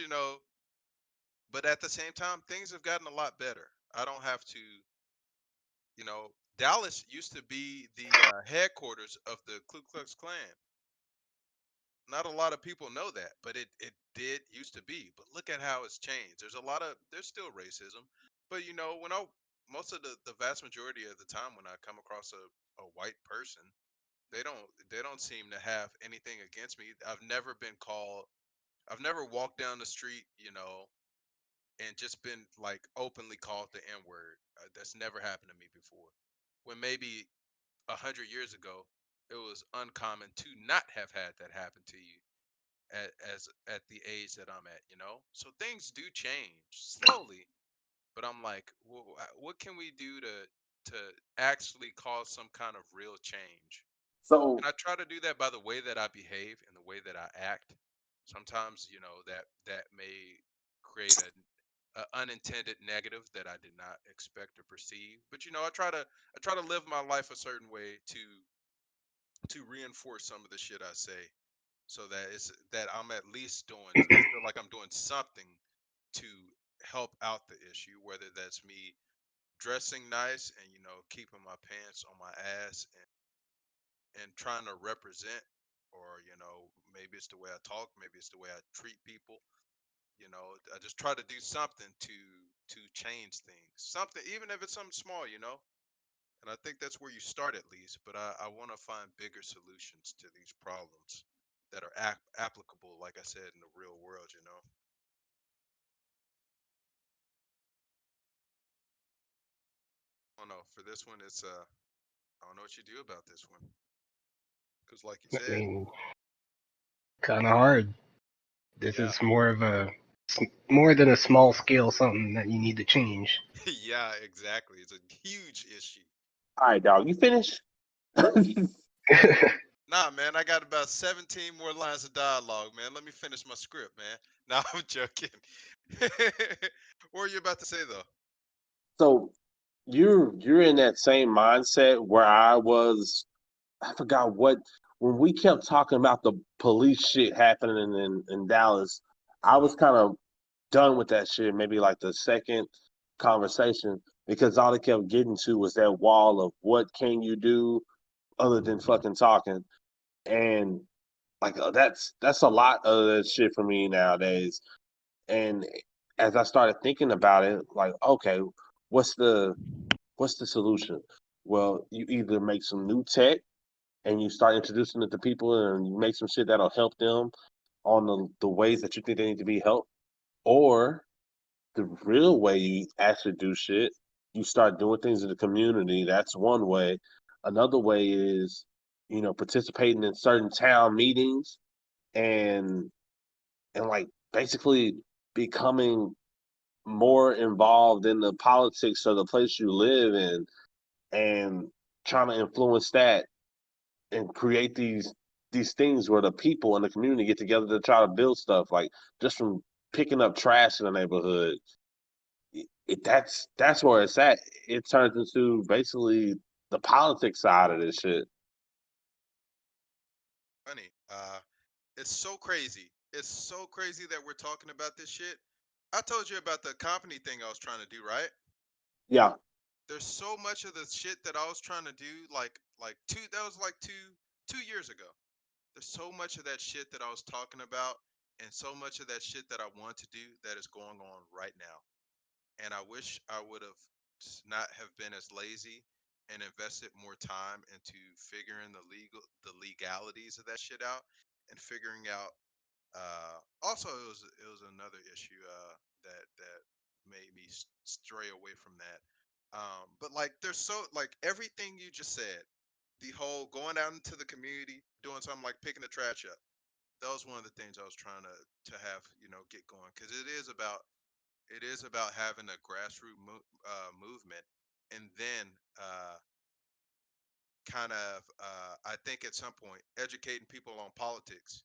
but at the same time, things have gotten a lot better. I don't have to, Dallas used to be the headquarters of the Ku Klux Klan. Not a lot of people know that, but it did used to be. But look at how it's changed. There's still racism, but when most of the vast majority of the time when I come across a white person, they don't seem to have anything against me. I've never walked down the street, and just been like openly called the N word. That's never happened to me before. When maybe 100 years ago, it was uncommon to not have had that happen to you at the age that I'm at. So things do change slowly, but I'm like, what can we do to actually cause some kind of real change? so And I try to do that by the way that I behave and the way that I act. Sometimes, that may create a unintended negative that I did not expect to perceive. But I try to live my life a certain way to reinforce some of the shit I say, so that I'm at least I feel like I'm doing something to help out the issue, whether that's me dressing nice and keeping my pants on my ass and trying to represent, or maybe it's the way I talk, maybe it's the way I treat people. I just try to do something to change things, something, even if it's something small. And I think that's where you start at least, but I want to find bigger solutions to these problems that are applicable, like I said, in the real world. I don't know. For this one, I don't know what you do about this one, because like you I said, mean, kind of hard. This yeah. is more than a small scale something that you need to change. Yeah, exactly. It's a huge issue. all right, dog. You finished? Nah, man, I got about 17 more lines of dialogue, man. Let me finish my script, man. Nah, I'm joking. What were you about to say, though? So you're in that same mindset where I was. I forgot what when we kept talking about the police shit happening in Dallas. I Hmm. was kind of done with that shit. Maybe like the second conversation because all they kept getting to was that wall of what can you do other than fucking talking. And Like that's a lot of that shit for me nowadays. And as I started thinking about it, like, okay, what's the what's the solution? Well, you either make some new tech and you start introducing it to people and you make some shit that'll help them on the ways that you think they need to be helped, or the real way you actually do shit, you start doing things in the community. That's one way. Another way is, participating in certain town meetings and like basically becoming more involved in the politics of the place you live in and trying to influence that and create these things where the people in the community get together to try to build stuff, like just from picking up trash in the neighborhood. That's where it's at. It turns into basically the politics side of this shit. Funny. It's so crazy. It's so crazy that we're talking about this shit. I told you about the company thing I was trying to do, right? Yeah. There's so much of the shit that I was trying to do, like that was like two years ago. There's so much of that shit that I was talking about, and so much of that shit that I want to do that is going on right now. And I wish I would have not have been as lazy and invested more time into figuring the legalities of that shit out and figuring out. Also, it was another issue that made me stray away from that. But like, there's so like everything you just said, the whole going out into the community, doing something like picking the trash up. That was one of the things I was trying to have get going, because it is about having a grassroots movement, and then kind of I think at some point educating people on politics.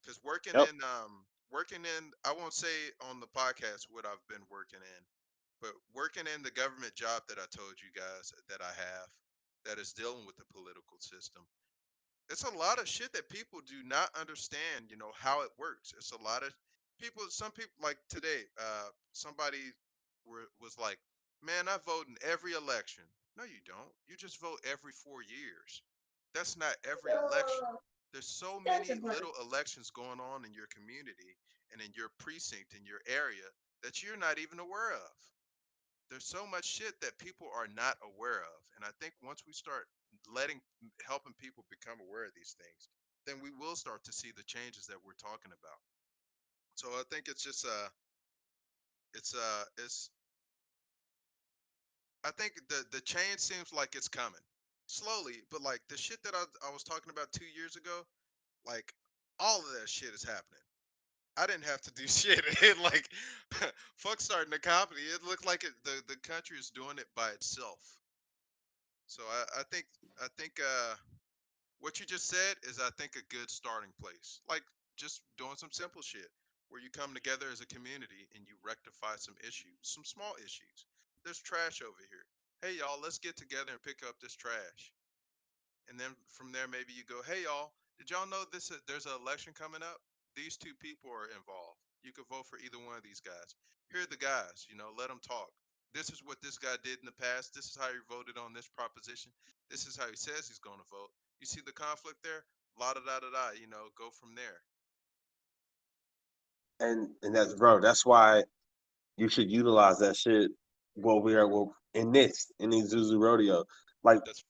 Because Yep. working in, I won't say on the podcast what I've been working in, but working in the government job that I told you guys that I have, that is dealing with the political system. It's a lot of shit that people do not understand, how it works. It's a lot of people, some people, like today, somebody was like, man, I vote in every election. No, you don't. You just vote every 4 years. That's not every election. There's so many little elections going on in your community and in your precinct, in your area, that you're not even aware of. There's so much shit that people are not aware of. And I think once we start helping people become aware of these things, then we will start to see the changes that we're talking about. So I think it's just it's I think the change seems like it's coming slowly, but like the shit that I was talking about 2 years ago, like all of that shit is happening. I didn't have to do shit. It like fuck starting a company. It looked like the country is doing it by itself. So I think what you just said is, I think, a good starting place. Like just doing some simple shit where you come together as a community and you rectify some issues, some small issues. There's trash over here. Hey y'all, let's get together and pick up this trash. And then from there, maybe you go, hey y'all, did y'all know there's an election coming up? These two people are involved. You could vote for either one of these guys. Here are the guys, let them talk. This is what this guy did in the past. This is how he voted on this proposition. This is how he says he's going to vote. You see the conflict there? La da da da da. Go from there. And that's, bro, that's why you should utilize that shit while we are in the Izuzu Rodeo. Like, That's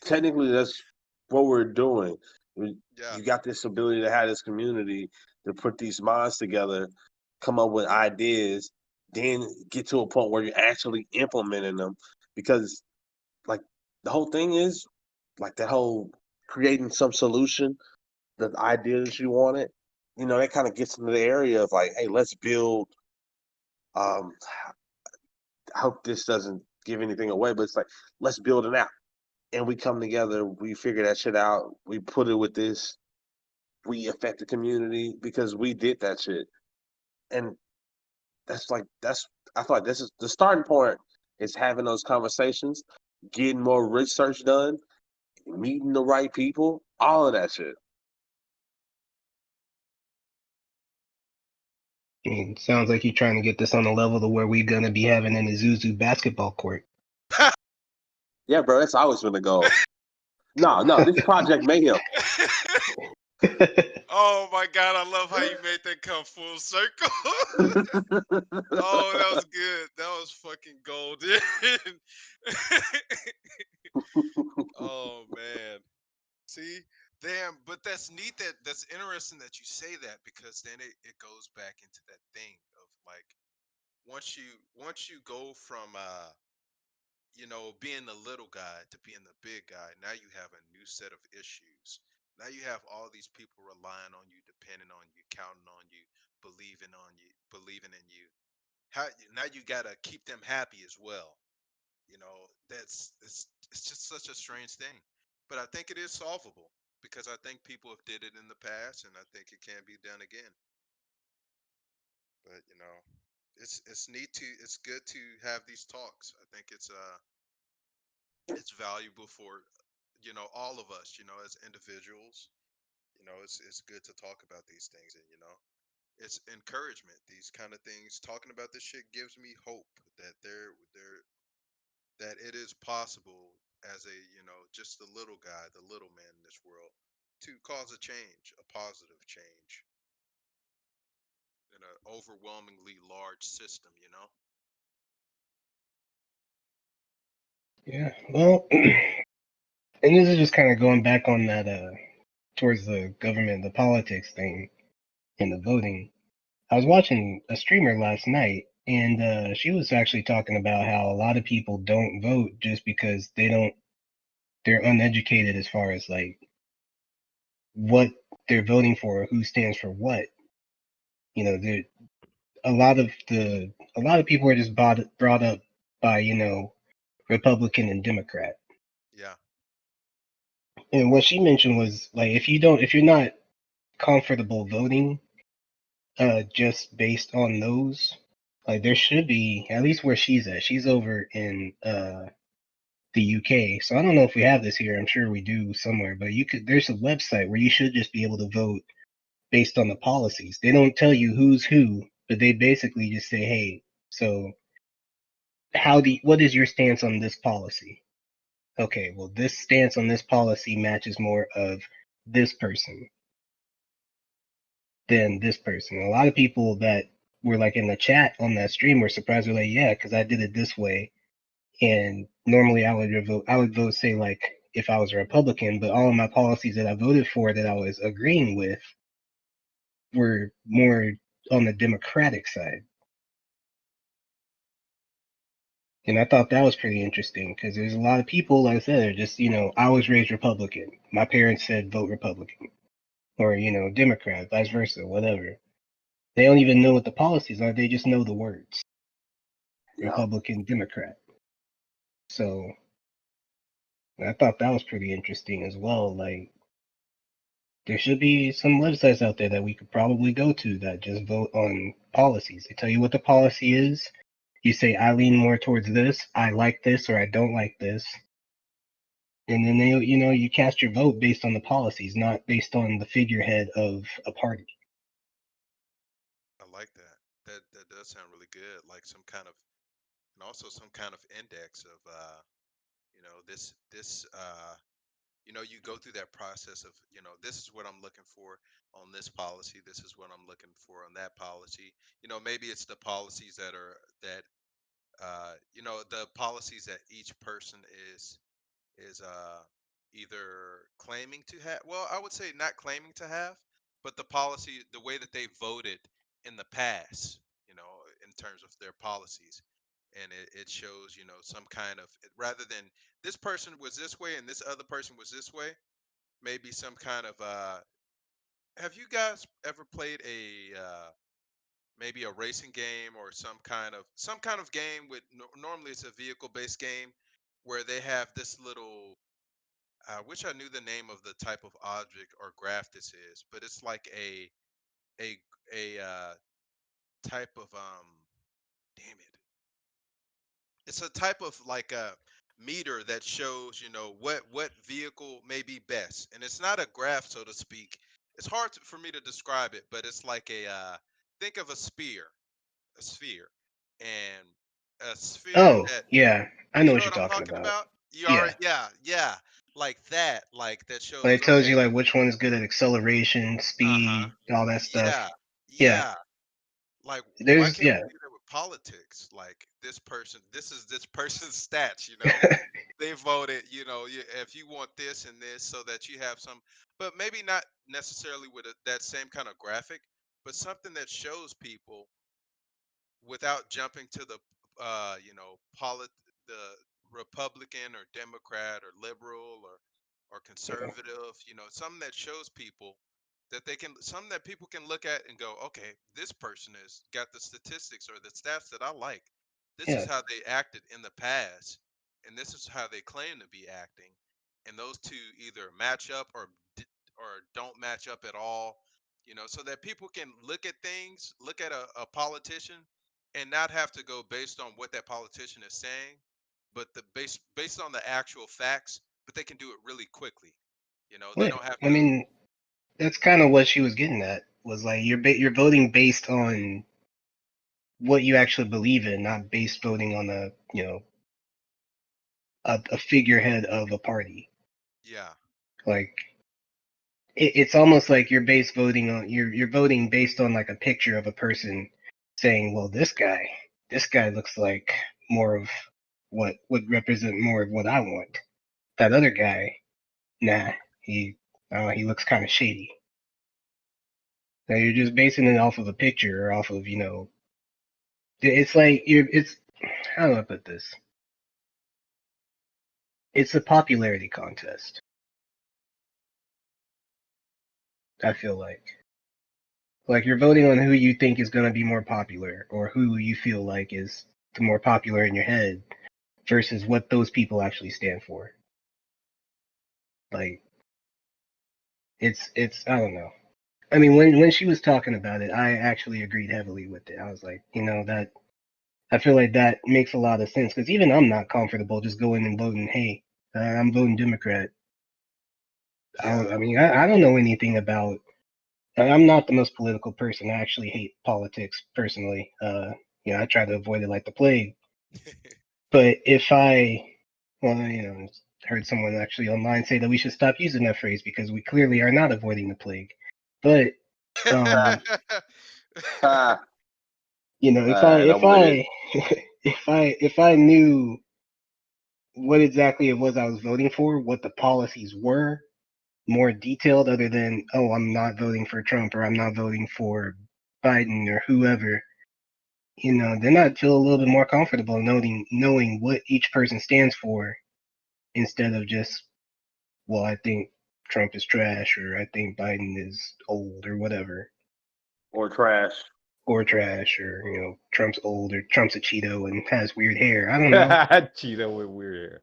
technically that's what we're doing. yeah. You got this ability to have this community to put these minds together, come up with ideas, then get to a point where you're actually implementing them. Because like the whole thing is like that whole creating some solution, the idea that you wanted, that kind of gets into the area of like, hey, let's build. Um, I hope this doesn't give anything away, but it's like, let's build an app. And we come together, we figure that shit out, we put it with this, we affect the community because we did that shit. And that's I feel like this is the starting point, is having those conversations, getting more research done, meeting the right people, all of that shit. I mean, sounds like you're trying to get this on a level to where we're gonna be having an Izuzu basketball court. Yeah, bro, that's always been the goal. No, this Project Mayhem. Oh my God, I love how you made that come full circle. Oh, that was good. That was fucking golden. Oh man. See? Damn, but that's neat that's interesting that you say that because then it goes back into that thing of like once you go from being the little guy to being the big guy, now you have a new set of issues. Now you have all these people relying on you, depending on you, counting on you, believing in you. How now you gotta keep them happy as well. That's it's just such a strange thing. But I think it is solvable because I think people have did it in the past, and I think it can be done again. But it's neat to it's good to have these talks. I think it's valuable for all of us, as individuals. It's good to talk about these things, and it's encouragement. These kind of things, talking about this shit gives me hope that that it is possible as a just the little guy, the little man in this world, to cause a change, a positive change in an overwhelmingly large system. Yeah. Well, and this is just kind of going back on that towards the government, the politics thing, and the voting. I was watching a streamer last night, and she was actually talking about how a lot of people don't vote just because they're uneducated as far as like what they're voting for, who stands for what. There a lot of people are just brought up by Republican and Democrat. Yeah. And what she mentioned was like if you're not comfortable voting just based on those, like there should be, at least where she's at. She's over in the UK. So I don't know if we have this here. I'm sure we do somewhere, but there's a website where you should just be able to vote based on the policies. They don't tell you who's who, but they basically just say, "Hey, so what is your stance on this policy?" Okay, well, this stance on this policy matches more of this person than this person. A lot of people that were like in the chat on that stream were surprised. They're like, yeah, because I did it this way. And normally I would vote, say, like, if I was a Republican, but all of my policies that I voted for that I was agreeing with were more on the Democratic side. And I thought that was pretty interesting because there's a lot of people, like I said, are just, I was raised Republican. My parents said vote Republican or, Democrat, vice versa, whatever. They don't even know what the policies are. They just know the words Yeah. Republican, Democrat. So I thought that was pretty interesting as well. Like, there should be some websites out there that we could probably go to that just vote on policies. They tell you what the policy is. You say, I lean more towards this, I like this, or I don't like this. And then you cast your vote based on the policies, not based on the figurehead of a party. I like that. That does sound really good. Like some kind of, and also some kind of index of, this, you go through that process of, this is what I'm looking for on this policy. This is what I'm looking for on that policy. Maybe it's the policies the policies that each person is either claiming to have. Well, I would say not claiming to have, but the way that they voted in the past, in terms of their policies, and it shows, some kind of, rather than this person was this way and this other person was this way, maybe some kind of. Have you guys ever played a maybe a racing game or some kind of game with normally it's a vehicle based game where they have this little. I wish I knew the name of the type of object or graph this is, but it's like a type of damn it. It's a type of like a meter that shows, what vehicle may be best. And it's not a graph, so to speak. It's hard for me to describe it, but it's like think of a sphere, and a sphere Oh, that yeah, I know you know what what you're I'm talking talking about. about? You Yeah. already, yeah, yeah. like that, that But shows it tells okay, you like which one is good at acceleration, uh-huh, speed, all that stuff. yeah, Yeah, yeah. Like, why there's can't yeah, we do that with politics? Like, this is this person's stats, you know? They voted, if you want this and this so that you have some, but maybe not necessarily with that same kind of graphic, but something that shows people without jumping to the the Republican or Democrat or liberal or conservative, something that shows people that something that people can look at and go, okay, this person has got the statistics or the stats that I like. This is yeah, how they acted in the past, and this is how they claim to be acting. And those two either match up or don't match up at all, so that people can look at things, look at a politician, and not have to go based on what that politician is saying, but based on the actual facts. But they can do it really quickly. They yeah. don't have I to. mean, that's kind of what she was getting at. Was like you're voting based on what you actually believe in, not based voting on a figurehead of a party. Yeah. Like it's almost like you're voting based on like a picture of a person saying, well, this guy looks like more of what would represent more of what I want. That other guy, nah, he looks kind of shady. So you're just basing it off of a picture or off of it's like it's how do I put this? It's a popularity contest. I feel like you're voting on who you think is going to be more popular or who you feel like is the more popular in your head versus what those people actually stand for. Like it's I don't know. I mean, when she was talking about it, I actually agreed heavily with it. I was like, that I feel like that makes a lot of sense because even I'm not comfortable just going and voting. Hey, I'm voting Democrat. Yeah. I don't know anything about. I'm not the most political person. I actually hate politics personally. I try to avoid it like the plague. But if well, heard someone actually online say that we should stop using that phrase because we clearly are not avoiding the plague. But Ah, if I'm with it. if I knew what exactly it was I was voting for, what the policies were, more detailed, other than I'm not voting for Trump or I'm not voting for Biden or whoever, then I'd feel a little bit more comfortable knowing what each person stands for instead of just, well, I think Trump is trash or I think Biden is old or whatever. Or trash. Or trash or, Trump's old or Trump's a Cheeto and has weird hair. I don't know. Cheetah with weird hair.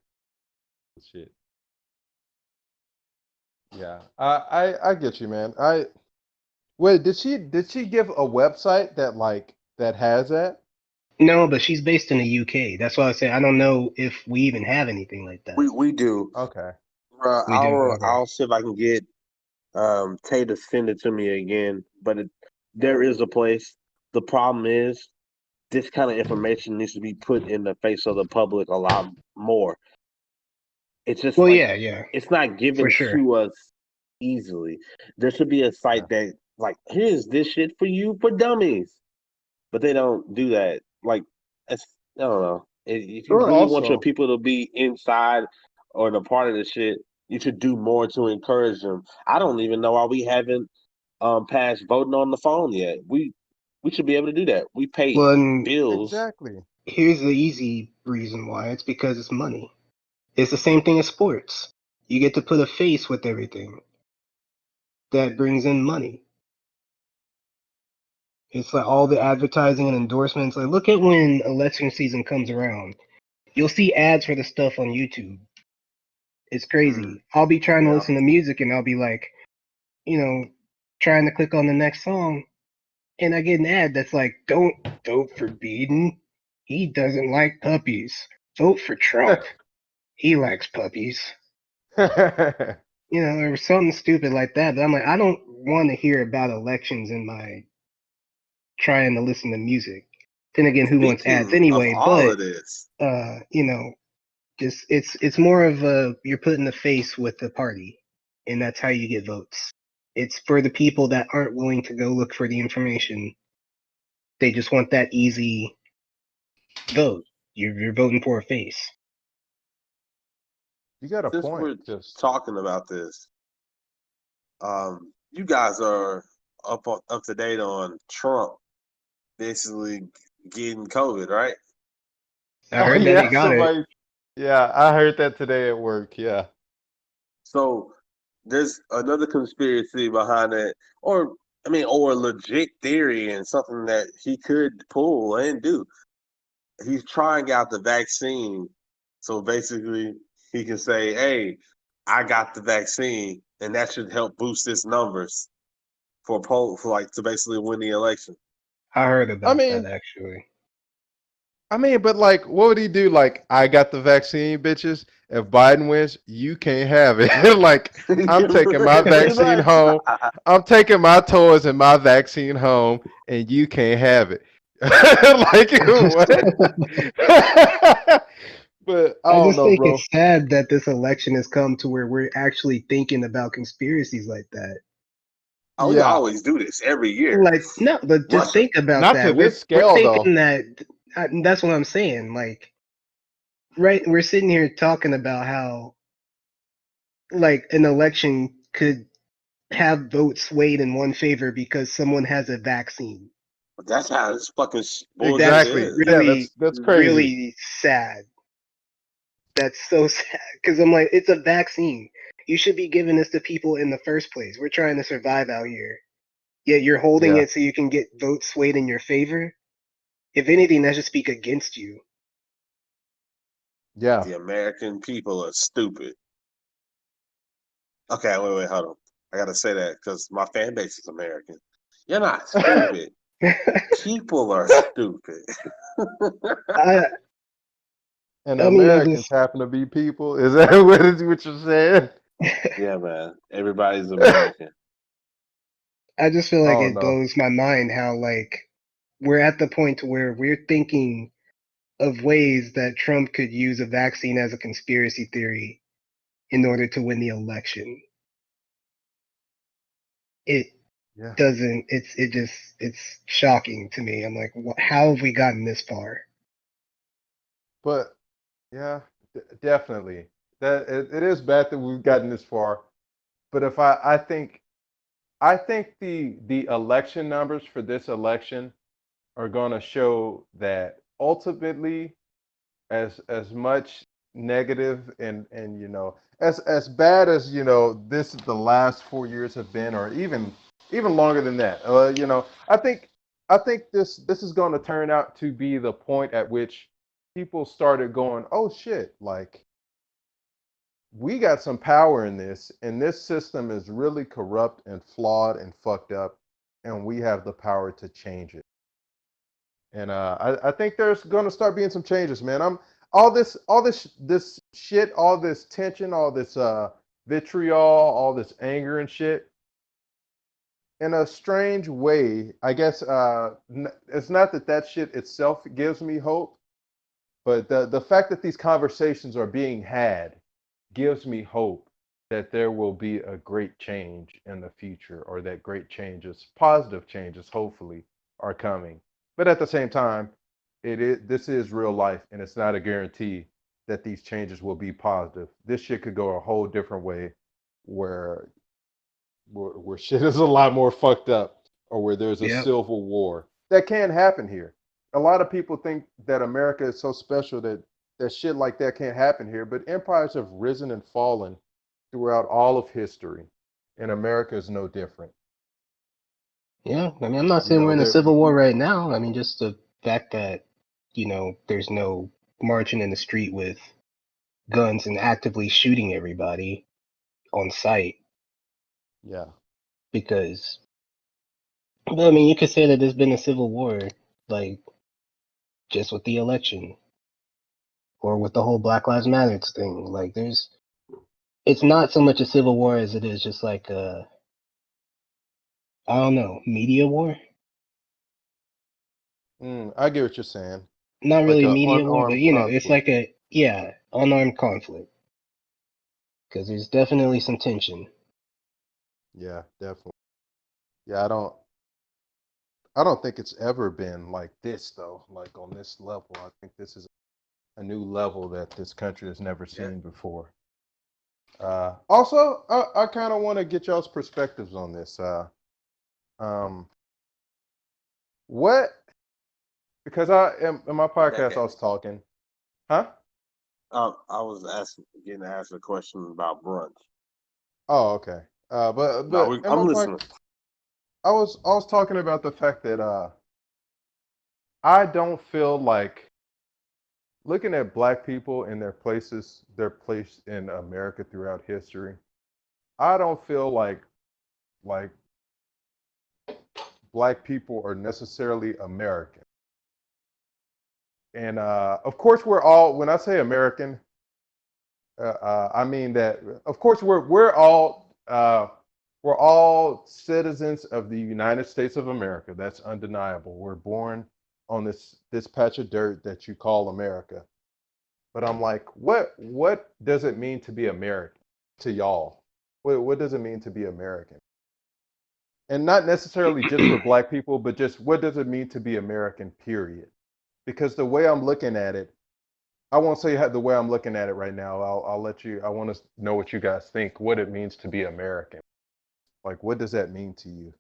Shit. Yeah. I get you, man. Wait, did she give a website that has that? No, but she's based in the UK. That's why I say I don't know if we even have anything like that. We do. Okay. We do. Okay. I'll see if I can get Tay to send it to me again. But there is a place. The problem is this kind of information needs to be put in the face of the public a lot more. It's just Well, like yeah, it's not for given sure. to us easily. There should be a Yeah. site that like here's this shit for you for dummies, but they don't do that. Like it's I don't know. If you Or really want your also, people to be inside or the part of the shit, you should do more to encourage them. I don't even know why we haven't passed voting on the phone yet. We should be able to do that. We pay Well, and bills. exactly. here's the easy reason why. It's because it's money. It's the same thing as sports. You get to put a face with everything. That brings in money. It's like all the advertising and endorsements. Like, look at when election season comes around. You'll see ads for the stuff on YouTube. It's Mm, crazy. I'll be trying to yeah. listen to music and I'll be like, you know, trying to click on the next song, and I get an ad that's like, "Don't vote for Biden. He doesn't like puppies. Vote for Trump. He likes puppies." Or something stupid like that. But I'm like, I don't want to hear about elections in my trying to listen to music. Then again, who wants ads Speaking of anyway? all But of this, uh, you know, Just it's more of a you're put in the face with the party, and that's how you get votes. It's for the people that aren't willing to go look for the information. They just want that easy vote. You're voting for a face. You got a Since point. we're Just talking about this, you guys are up to date on Trump basically getting COVID, right? I oh heard that he yeah, got it. somebody. Yeah, I heard that today at work. Yeah. So there's another conspiracy behind it, or I mean, or a legit theory and something that he could pull and do. He's trying out the vaccine, so basically he can say, "Hey, I got the vaccine," and that should help boost his numbers for poll for like to basically win the election. I heard I about that mean, actually. but like, what would he do? Like, I got the vaccine, bitches. If Biden wins, you can't have it. Like, I'm taking my Pretty vaccine much. home. I'm taking my toys and my vaccine home, and you can't have it. Like, what? But I I don't just know, think bro. it's sad that this election has come to where we're actually thinking about conspiracies like that. Oh, we Yeah, always do this every year. Like, no, but just Russia. think about not to that. this We're scale, thinking though. that that's what I'm saying. Like, right, we're sitting here talking about how like an election could have votes swayed in one favor because someone has a vaccine. But that's how this fucking bullshit That's Exactly. is. Yeah, really, that's crazy. really sad. That's so sad because I'm like, it's a vaccine. You should be giving this to people in the first place. We're trying to survive out here. Yet you're holding Yeah, it so you can get votes swayed in your favor. If anything, that should speak against you. yeah. The American people are stupid. Okay, wait, hold on. I gotta say that because my fan base is American. You're not stupid. People are stupid. I, And I mean, I Americans just, happen to be people. Is that what you're saying? Yeah, man. Everybody's American. I just feel like Oh it no. blows my mind how like we're at the point to where we're thinking of ways that Trump could use a vaccine as a conspiracy theory in order to win the election. It Yeah. doesn't. It's shocking to me. I'm like, how have we gotten this far? But yeah, definitely. That it is bad that we've gotten this far. But if I think the election numbers for this election are going to show that ultimately as much negative and as bad as this the last 4 years have been, or even longer than that. I think this is going to turn out to be the point at which people started going, oh shit, like we got some power in this, and this system is really corrupt and flawed and fucked up, and we have the power to change it. And I think there's going to start being some changes, man. I'm all this shit, all this tension, all this vitriol, all this anger and shit. In a strange way, I guess it's not that shit itself gives me hope, but the fact that these conversations are being had gives me hope that there will be a great change in the future, or that great changes, positive changes, hopefully, are coming. But at the same time, this is real life, and it's not a guarantee that these changes will be positive. This shit could go a whole different way, where where shit is a lot more fucked up, or where there's a Yep. civil war. That can happen here. A lot of people think that America is so special that shit like that can't happen here, but empires have risen and fallen throughout all of history, and America is no different. Yeah. I mean, I'm not You saying we're know, in a there. civil war right now. I mean, just the fact that there's no marching in the street with guns and actively shooting everybody on sight Yeah. because I mean, you could say that there's been a civil war, like just with the election or with the whole Black Lives Matter thing. Like, it's not so much a civil war as it is just like I don't know, media war. I get what you're saying. Not Like really a media war, but unarmed it's conflict. like a Yeah, unarmed conflict. Because there's definitely some tension. Yeah, definitely. Yeah, I don't think it's ever been like this though, like on this level. I think this is a new level that this country has never Yeah. seen before. Also, I kind of want to get y'all's perspectives on this. Um, what? Because in my podcast I was talking, huh? I was getting asked a question about brunch. Oh, okay. No, But in I'm my listening. I was talking about the fact that I don't feel like looking at black people and their place in America throughout history. I don't feel like black people are necessarily American. And of course, we're all. When I say American, I mean that. Of course, we're all citizens of the United States of America. That's undeniable. We're born on this patch of dirt that you call America. But I'm like, what does it mean to be American to y'all? What does it mean to be American? And not necessarily just for black people, but just what does it mean to be American, period? Because the way I'm looking at it, I won't say the way I'm looking at it right now. I'll let you. I want to know what you guys think. What it means to be American. Like, what does that mean to you?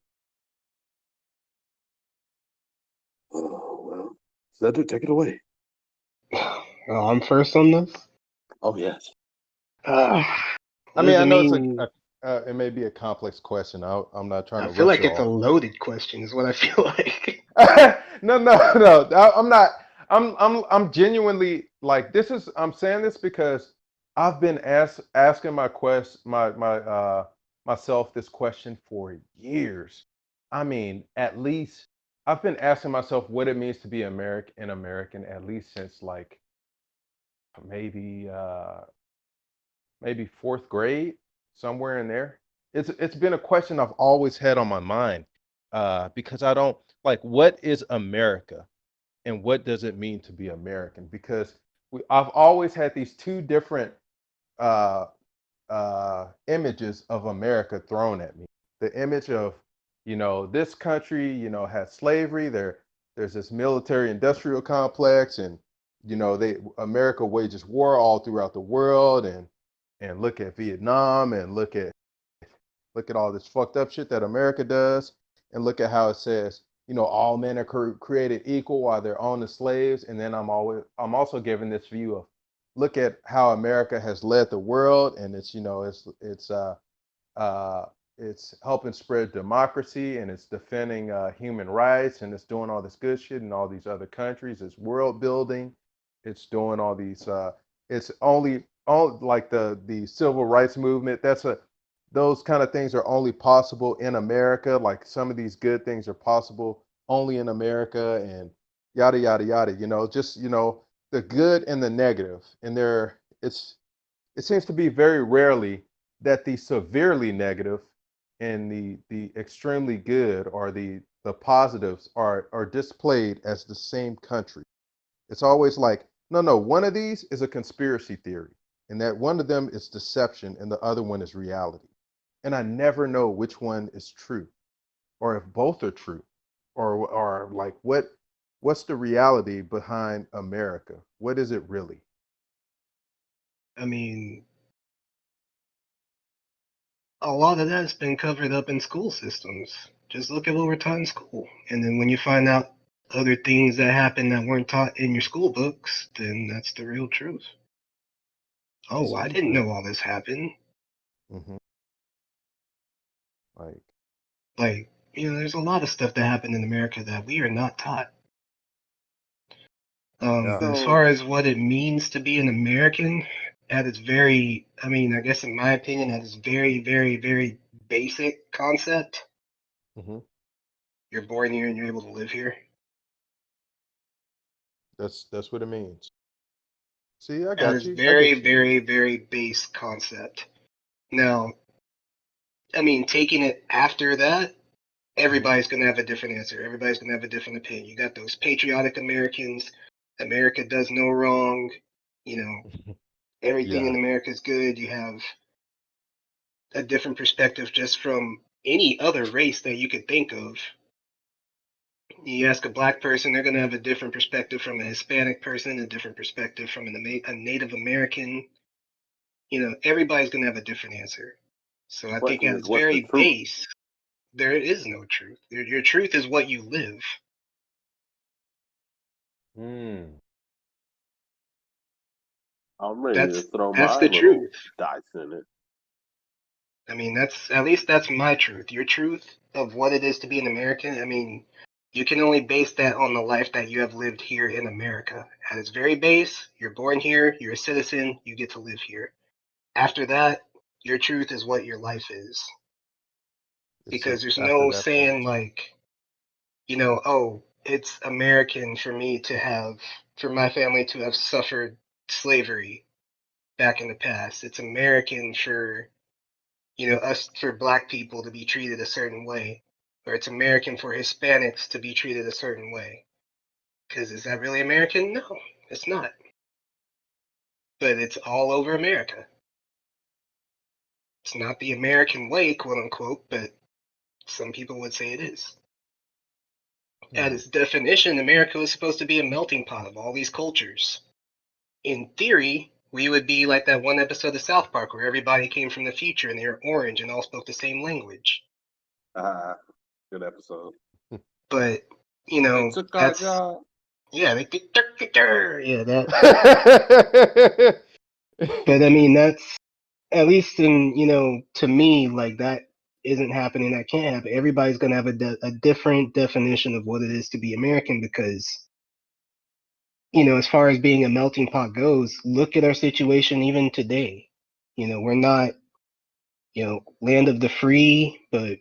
Oh, well, Cedric, take it away. I'm first on this. Oh, yes. What I mean, does I it know mean? it may be a complex question. I'm not trying I to feel rush like it's a y'all. loaded question, is what I feel like. No. I'm not. I'm genuinely like this is. I'm saying this because I've been asking myself this question for years. I mean, at least I've been asking myself what it means to be American at least since like maybe maybe fourth grade, somewhere in there. It's been a question I've always had on my mind because I don't like what is America and what does it mean to be American? Because I've always had these two different uh, images of America thrown at me. The image of, this country, has slavery. There's this military industrial complex, and America wages war all throughout the world, and look at Vietnam, and look at all this fucked up shit that America does, and look at how it says, all men are created equal while they're owned as slaves. And then I'm also given this view of look at how America has led the world, and uh, it's helping spread democracy, and it's defending human rights, and it's doing all this good shit in all these other countries. It's world building. It's doing all these. It's only all like the civil rights movement. Those kind of things are only possible in America. Like some of these good things are possible only in America, and yada yada yada. Just the good and the negative, and it seems to be very rarely that the severely negative and the extremely good or the positives are displayed as the same country. It's always like, no, one of these is a conspiracy theory, and that one of them is deception, and the other one is reality. And I never know which one is true, or if both are true, or like what's the reality behind America? What is it really? I mean, a lot of that's been covered up in school systems. Just look at what we're taught in school. And then when you find out other things that happen that weren't taught in your school books, then that's the real truth. Oh, I Seems didn't good. know all this happened. Hmm. Like, Like, there's a lot of stuff that happened in America that we are not taught. yeah. But as So, far as what it means to be an American, at its very, I mean, I guess in my opinion, at its very, very, very basic concept, Hmm. you're born here and you're able to live here. That's what it means. See, I At got its you. I very, get you. very, very base concept. Now, I mean, taking it after that, Hmm. everybody's going to have a different answer. Everybody's going to have a different opinion. You got those patriotic Americans. America does no wrong. You know, everything Yeah. in America is good. You have a different perspective just from any other race that you could think of. You ask a black person, they're going to have a different perspective from a Hispanic person, a different perspective from a Native American. You know, everybody's going to have a different answer. So I think Question at is, its what's the very truth? base, there is no truth. Your truth is what you live. Hmm. I'm ready to That's throw that's my the truth. little dice in it. I mean, that's at least that's my truth. Your truth of what it is to be an American, I mean, you can only base that on the life that you have lived here in America. At its very base, you're born here, you're a citizen, you get to live here. After that, your truth is what your life is. It's Because there's after no that point. saying like, you know, oh, it's American for me to have, for my family to have suffered slavery back in the past. It's American for, you know, us, for black people to be treated a certain way, or it's American for Hispanics to be treated a certain way. Because is that really American? No, it's not. But it's all over America. It's not the American way, quote unquote, but some people would say it is. At Hmm. its definition, America was supposed to be a melting pot of all these cultures. In theory, we would be like that one episode of South Park where everybody came from the future and they were orange and all spoke the same language. Ah, good episode. But, you They know, took our that's, job. yeah, yeah, that. But I mean, that's at least in, you know, to me, like that isn't happening. That can't happen. Everybody's gonna have a different definition of what it is to be American because, you know, as far as being a melting pot goes, look at our situation even today. You know, we're not, you know, land of the free, but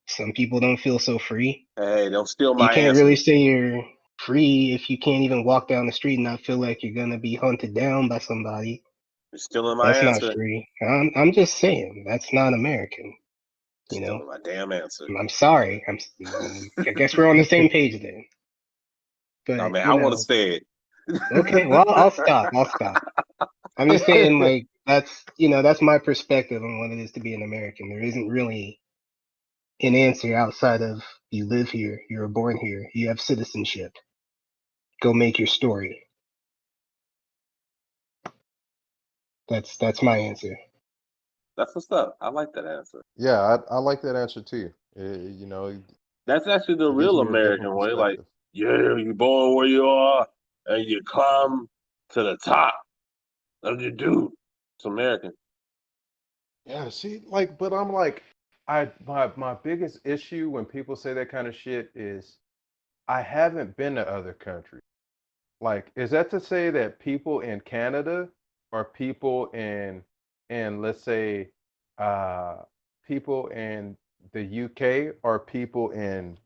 some people don't feel so free. Hey, don't steal You my can't really answer. say you're free if you can't even walk down the street and not feel like you're gonna be hunted down by somebody. You're stealing my That's not answer. free. I'm just saying that's not American. You know, Stealing my damn answer. I'm sorry. I guess we're on the same page then. No, But man, you I want to know, say okay. Well, I'll it. stop. I'll stop. I'm just saying, like that's, you know, that's my perspective on what it is to be an American. There isn't really an answer outside of you live here, you were born here, you have citizenship. Go make your story. That's my answer. That's what's up. I like that answer. Yeah, I like that answer too. You know, it That's actually the gives real me a different American way. Like, perspective. yeah, you born where you are and you climb to the top of you do. It's American. Yeah, see, like, but I'm like, my biggest issue when people say that kind of shit is I haven't been to other countries. Like, is that to say that people in Canada or people in let's say uh people in the UK or people in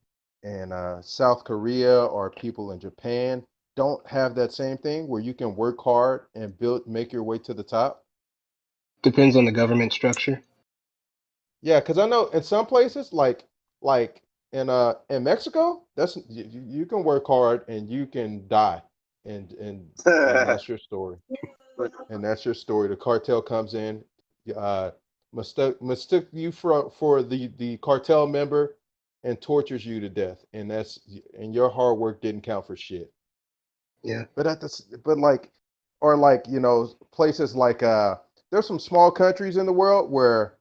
South Korea or people in Japan don't have that same thing where you can work hard and make your way to the top? Depends on the government structure. Yeah, because I know in some places, like in Mexico, you can work hard and you can die, and that's your story, and that's your story. The cartel comes in, uh, mistook you for the cartel member, and tortures you to death, and your hard work didn't count for shit. Yeah. But but like, or like, you know, places like there's some small countries in the world where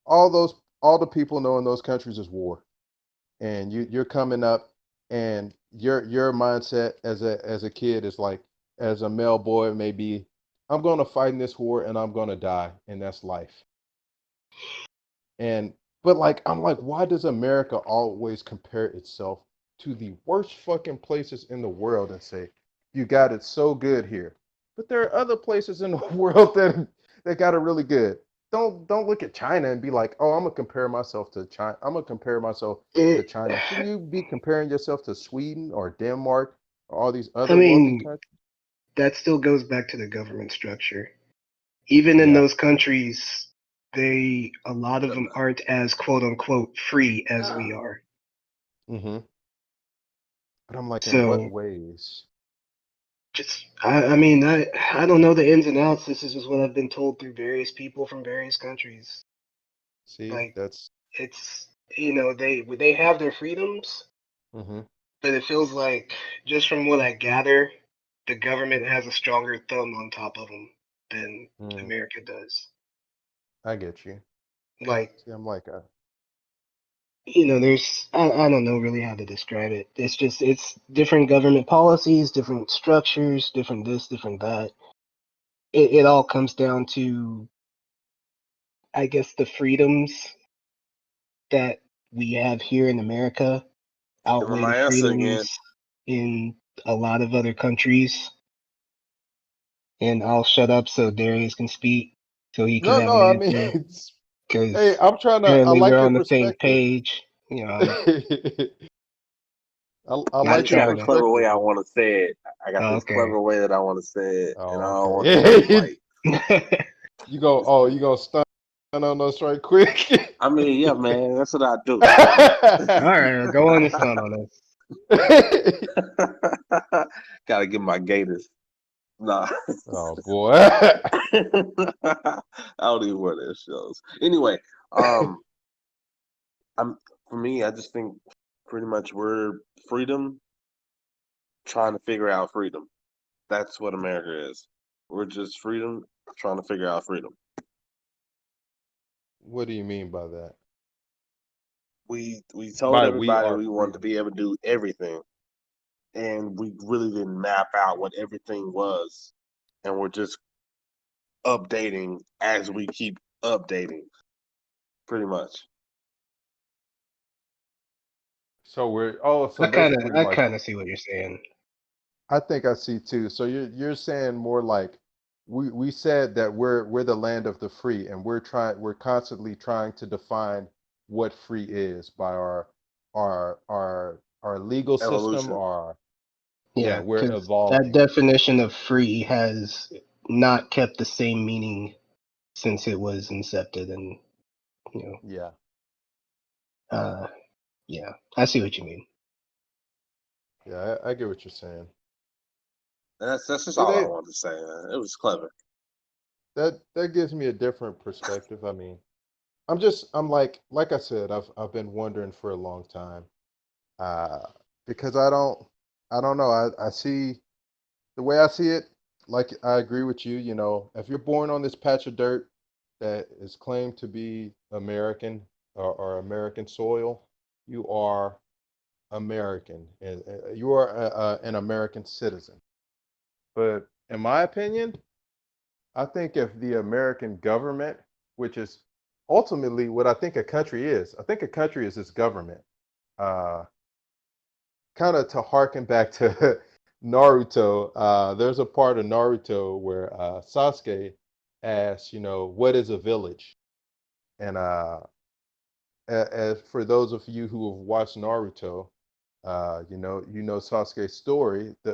all the people know in those countries is war, and you're coming up, and your mindset as a kid is like, as a male boy maybe, I'm gonna fight in this war and I'm gonna die, and that's life. And but like, I'm like, why does America always compare itself to the worst fucking places in the world and say, you got it so good here? But there are other places in the world that got it really good. Don't look at China and be like, oh, I'm gonna compare myself to China. I'm gonna compare myself to It, China. Shouldn't you be comparing yourself to Sweden or Denmark or all these I other wealthy mean, countries? that still goes back to the government structure. Even in Yeah. those countries, a lot of them aren't as quote unquote free as we are. Mm-hmm. But I'm like, in what So ways? I don't know the ins and outs. This is just what I've been told through various people from various countries. See, Like that's it's they have their freedoms, hmm but it feels like just from what I gather, the government has a stronger thumb on top of them than mm, America does. I get you. Like See, I'm like there's I don't know really how to describe it. It's different government policies, different structures, different this, different that. It all comes down to I guess the freedoms that we have here in America Give her outweigh the my answer again. freedoms in a lot of other countries. And I'll shut up so Darius can speak, so he can no, have no. an I mean, answer. hey, Because I'm trying to. I apparently like we're your on the same perspective. page. I I not like your got a trying to. clever way perspective. I want to say it. I got Oh, this okay. clever way that I want to say it, and I Oh, don't want to just okay. like. You go. Oh, you gonna stun on us right quick? I mean, yeah, man, that's what I do. All right, go on and stun on us. Gotta get my gators. Nah, Oh boy. I don't even wear their shows. Anyway, um, I'm for me. I just think pretty much we're freedom trying to figure out freedom. That's what America is. We're just freedom trying to figure out freedom. What do you mean by that? We told By we everybody are we wanted to freedom. be able to do everything, and we really didn't map out what everything was, and we're just updating as we keep updating, pretty much. So so basically I like kind of see what you're saying. I think I see too. So you're saying more like we said that we're the land of the free, and we're constantly trying to define what free is by our legal system. Evolution. Our Yeah, Yeah, we're because that evolving. definition of free has not kept the same meaning since it was incepted, and you know, Yeah. uh, yeah, I see what you mean. Yeah, I get what you're saying. And that's just See, all I wanted to say, man. It was clever. that gives me a different perspective. I mean, I'm like I said, I've been wondering for a long time. Uh because I don't know. I see the way I see it, like I agree with you, if you're born on this patch of dirt that is claimed to be American or American soil, you are American. And you are an American citizen. But in my opinion, I think if the American government, which is ultimately what I think a country is, I think a country is its government. Uh, Kind of to harken back to Naruto, there's a part of Naruto where Sasuke asks, what is a village? And as for those of you who have watched Naruto, you know Sasuke's story. The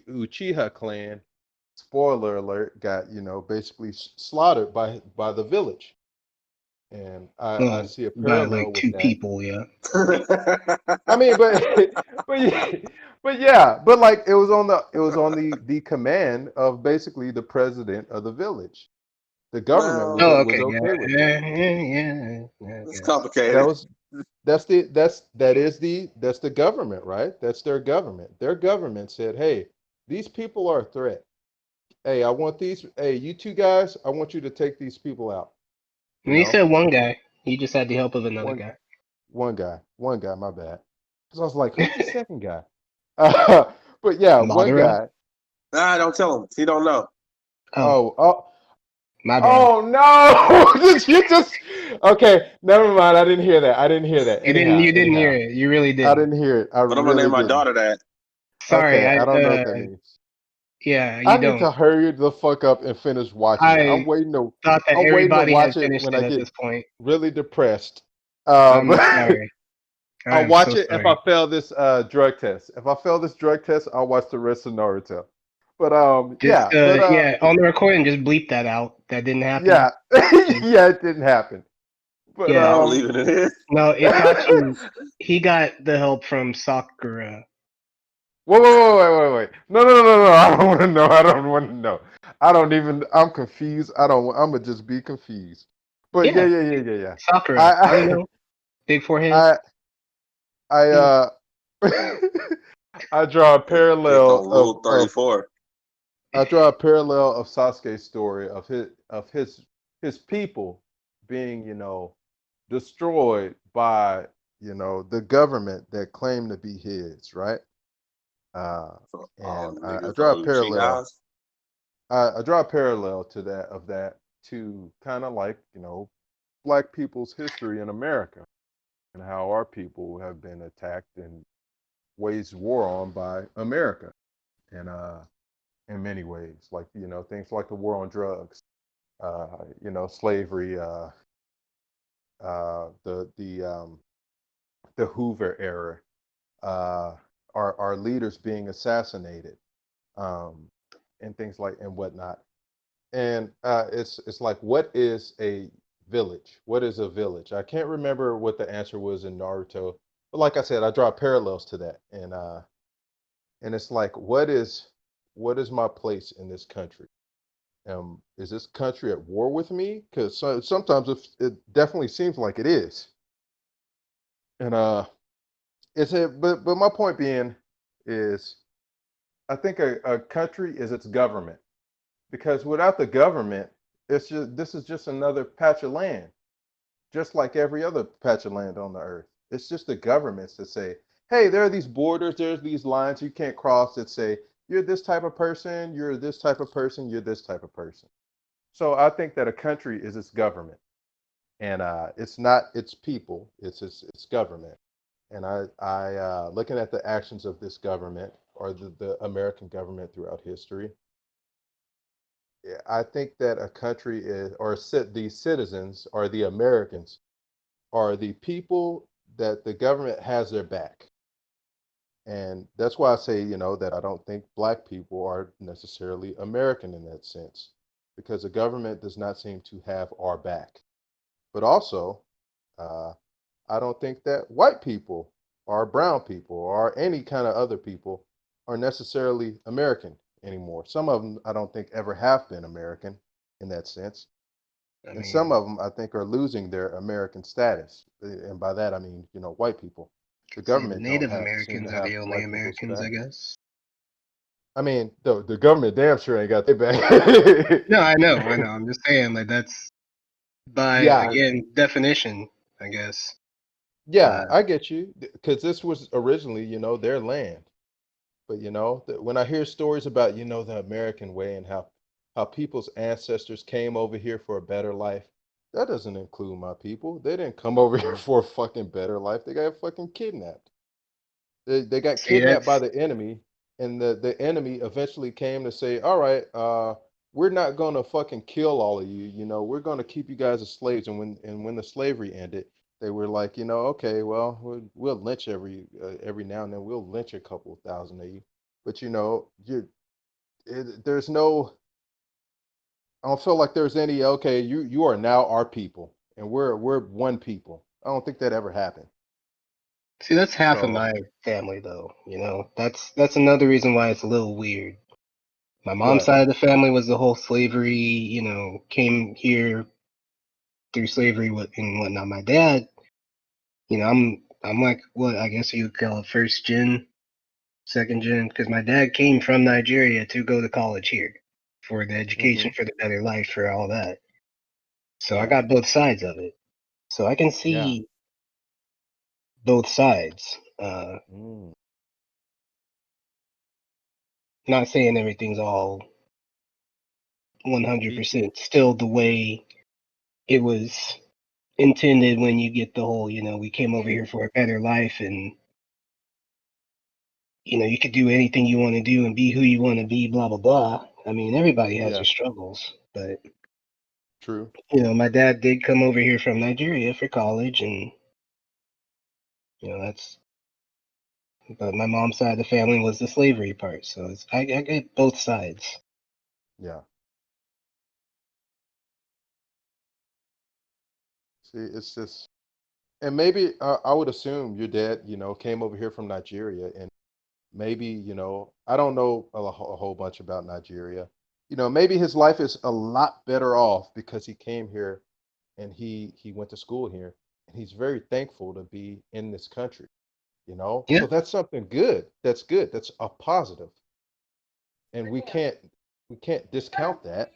Uchiha clan, spoiler alert, got basically slaughtered by the village, and I see a By parallel like with two that. people, yeah. I mean, but but yeah, but like it was on the command of basically the president of the village. The government Well, Oh, was okay, yeah, okay with it. yeah, I it's guess. That complicated. was that's the government, right? That's their government. Their government said, "Hey, these people are a threat. Hey, I want these. Hey, you two guys, I want you to take these people out." You And he know, said one guy. He just had the help of another one guy. one guy. My bad. Because I was like, "Who's the second guy?" Uh, but yeah, one Madara? guy. Nah, don't tell him. He don't know. Oh, Oh, oh, my bad. oh no! Did you just? Okay, never mind. I didn't hear that. I didn't hear that. You didn't hear Anyhow, it. You really I didn't. didn't hear it. I But I'm gonna really name my didn't. daughter that. Sorry, Okay, I don't know what that means. yeah, I you need don't. to hurry the fuck up and finish watching it. I thought that I'm waiting to everybody had watch it finished when it I at get this point. really depressed. I'm But sorry. I I'll am watch so it if I sorry. fail this drug test. If I fail this drug test, I'll watch the rest of Naruto. But Just yeah, but yeah, on the recording, just bleep that out. That didn't happen. yeah, yeah, it didn't happen. But No, Yeah, I'm leaving it in. no, Itachi, he got the help from Sakura. Wait. No. I don't want to know. I don't want to know. I don't even. I'm confused. I don't. I'm gonna just be confused. But Yeah, yeah. Sakura. I don't I know. Big forehead. I I Yeah. I draw a Big parallel on Rule of 34. I draw a parallel of Sasuke's story of his people being, destroyed by, the government that claimed to be his, right? Uh, So all and the I niggas draw a are G parallel. guys. I draw a parallel to that to kind of like, black people's history in America and how our people have been attacked and waged war on by America. And in many ways, like things like the war on drugs, slavery, the Hoover era, our leaders being assassinated, um, and things like and whatnot. And it's like, what is a village? What is a village? I can't remember what the answer was in Naruto, but like I said, I draw parallels to that, and it's like, what is my place in this country? Is this country at war with me? Because sometimes it definitely seems like it is. And but my point being is, I think a country is its government, because without the government, this is just another patch of land, just like every other patch of land on the earth. It's just the governments that say, hey, there are these borders, there's these lines you can't cross that say you're this type of person, you're this type of person, you're this type of person. So I think that a country is its government, and it's not its people; it's its government. And looking at the actions of this government, or the American government throughout history, yeah, I think that a country is, or the citizens, or the Americans, are the people that the government has their back. And that's why I say, that I don't think black people are necessarily American in that sense, because the government does not seem to have our back. But also, uh, I don't think that white people or brown people or any kind of other people are necessarily American anymore. Some of them I don't think ever have been American in that sense. I And some mean, of them I think are losing their American status. And by that I mean, white people. The could say the government don't Native have seem to Americans are have the only white people's Americans, I back. guess. I mean, the government damn sure ain't got their back. No, I know. I'm just saying, like that's by Yeah, again definition, I guess. yeah, Uh, I get you. Because this was originally, their land. But when I hear stories about the American way and how people's ancestors came over here for a better life, that doesn't include my people. They didn't come over here for a fucking better life. They got fucking kidnapped. They got see, kidnapped by that's the enemy, and the enemy eventually came to say, all right, we're not gonna fucking kill all of you. We're gonna keep you guys as slaves. And when the slavery ended, they were like, okay, well, we'll lynch every now and then. We'll lynch a couple of thousand of you, but there's no. I don't feel like there's any. Okay, you are now our people, and we're one people. I don't think that ever happened. see that's half of So my family though. That's another reason why it's a little weird. My mom's what? side of the family was the whole slavery. Came here through slavery and whatnot. My dad, I'm like what I guess you would call it first gen, second gen, because my dad came from Nigeria to go to college here for the Hmm. education, for the better life, for all that. So I Yeah, got both sides of it. So I can yeah. see both sides. Mm. Not saying everything's all Peachy. 100% still the way it was intended when you get the whole, we came over here for a better life and, you could do anything you want to do and be who you want to be, blah, blah, blah. I mean, everybody has their Yeah, struggles, but, true. my dad did come over here from Nigeria for college and, that's, but my mom's side of the family was the slavery part. So I get both sides. Yeah. See, it's just, and maybe I would assume your dad, came over here from Nigeria, and maybe, I don't know a whole bunch about Nigeria. Maybe his life is a lot better off because he came here and he went to school here, and he's very thankful to be in this country. Yeah, So that's something good. That's good. That's a positive, and we can't discount that.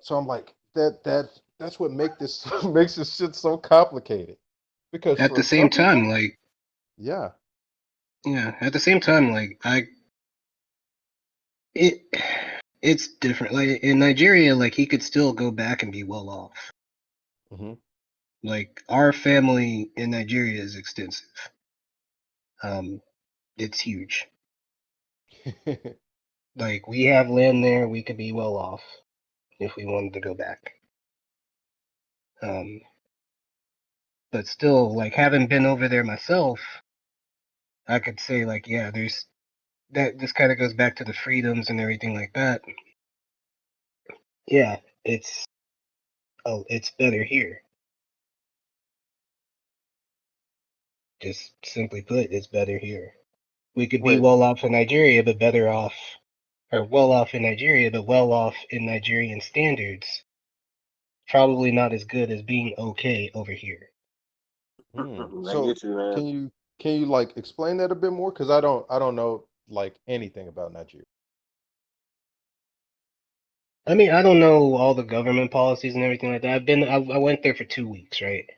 So I'm like, that's what make this makes this shit so complicated. Because at the for same some time, people, like, yeah. yeah, at the same time, like, it, it's different. Like in Nigeria, like he could still go back and be well off. Hmm. Like our family in Nigeria is extensive. It's huge. Like we have land there, we could be well off if we wanted to go back. Um, but still, like having been over there myself, I could say like, yeah, there's that. This kind of goes back to the freedoms and everything like that. Yeah, it's better here. Just simply put, it's better here. We could be Wait, well off in Nigeria, but better off, or well off in Nigeria, but well off in Nigerian standards. Probably not as good as being okay over here. I so get you, man. can you like explain that a bit more? Because I don't know like anything about Nigeria. I mean, I don't know all the government policies and everything like that. I went there for 2 weeks, right?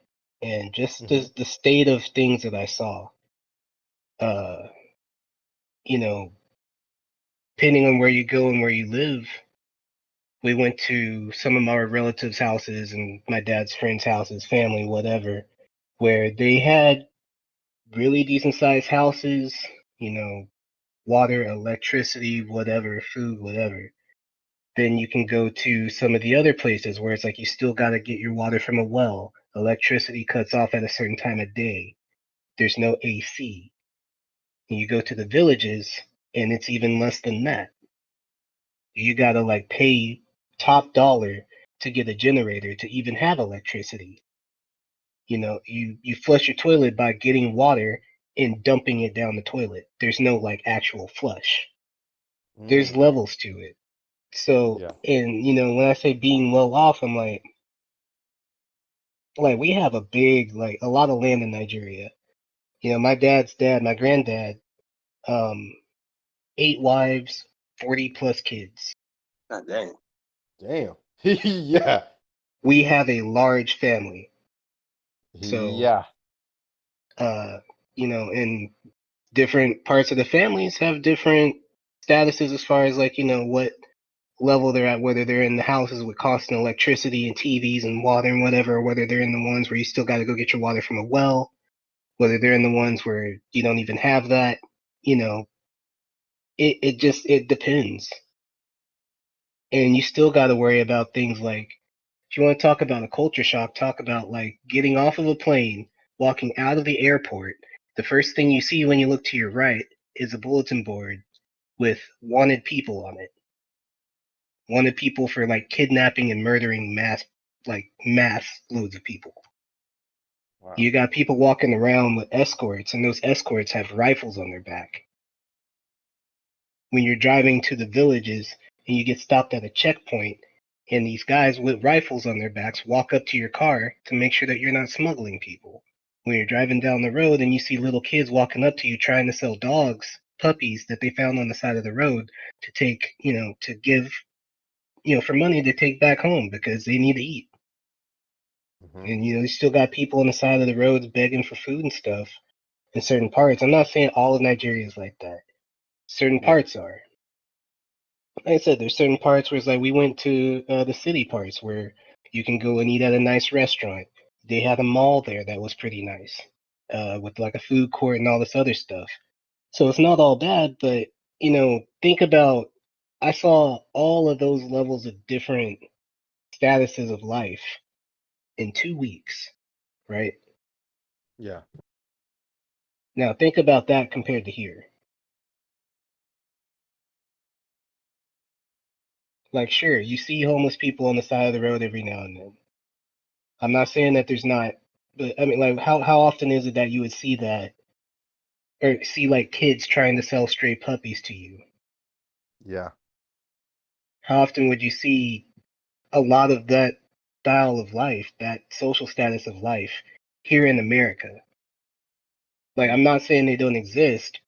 And just Hmm. the state of things that I saw, uh, you know, depending on where you go and where you live, we went to some of my relatives' houses and my dad's friends' houses, family, whatever, where they had really decent sized houses, you know, water, electricity, whatever, food, whatever. Then you can go to some of the other places where it's like you still got to get your water from a well. Electricity cuts off at a certain time of day. There's no AC. And you go to the villages and it's even less than that. You got to like pay top dollar to get a generator to even have electricity. You flush your toilet by getting water and dumping it down the toilet. There's no like actual flush. There's Mm, levels to it. So, yeah. and when I say being well off, I'm like we have a lot of land in Nigeria. My dad's dad, my granddad, um, 8 wives, 40 plus kids. God dang. Damn. Yeah. We have a large family. So, Yeah. uh, and different parts of the families have different statuses as far as like, what level they're at, whether they're in the houses with constant electricity and TVs and water and whatever, or whether they're in the ones where you still got to go get your water from a well, whether they're in the ones where you don't even have that, you know, it depends. And you still got to worry about things like, if you want to talk about a culture shock, talk about like getting off of a plane, walking out of the airport. The first thing you see when you look to your right is a bulletin board with wanted people on it. Wanted people for like kidnapping and murdering mass loads of people. Wow. You got people walking around with escorts, and those escorts have rifles on their back. When you're driving to the villages and you get stopped at a checkpoint, and these guys with rifles on their backs walk up to your car to make sure that you're not smuggling people. When you're driving down the road and you see little kids walking up to you trying to sell dogs, puppies that they found on the side of the road to take, to give, for money to take back home because they need to eat. Hmm. And you still got people on the side of the roads begging for food and stuff in certain parts. I'm not saying all of Nigeria is like that. Certain Yeah. parts are. Like I said, there's certain parts where it's like we went to the city parts where you can go and eat at a nice restaurant. They had a mall there that was pretty nice, with like a food court and all this other stuff. So it's not all bad, but think about, I saw all of those levels of different statuses of life in 2 weeks, right? Yeah. Now think about that compared to here. Like, sure, you see homeless people on the side of the road every now and then. I'm not saying that there's not, but I mean, like, how often is it that you would see that or see like kids trying to sell stray puppies to you? Yeah. How often would you see a lot of that style of life, that social status of life here in America? Like, I'm not saying they don't exist,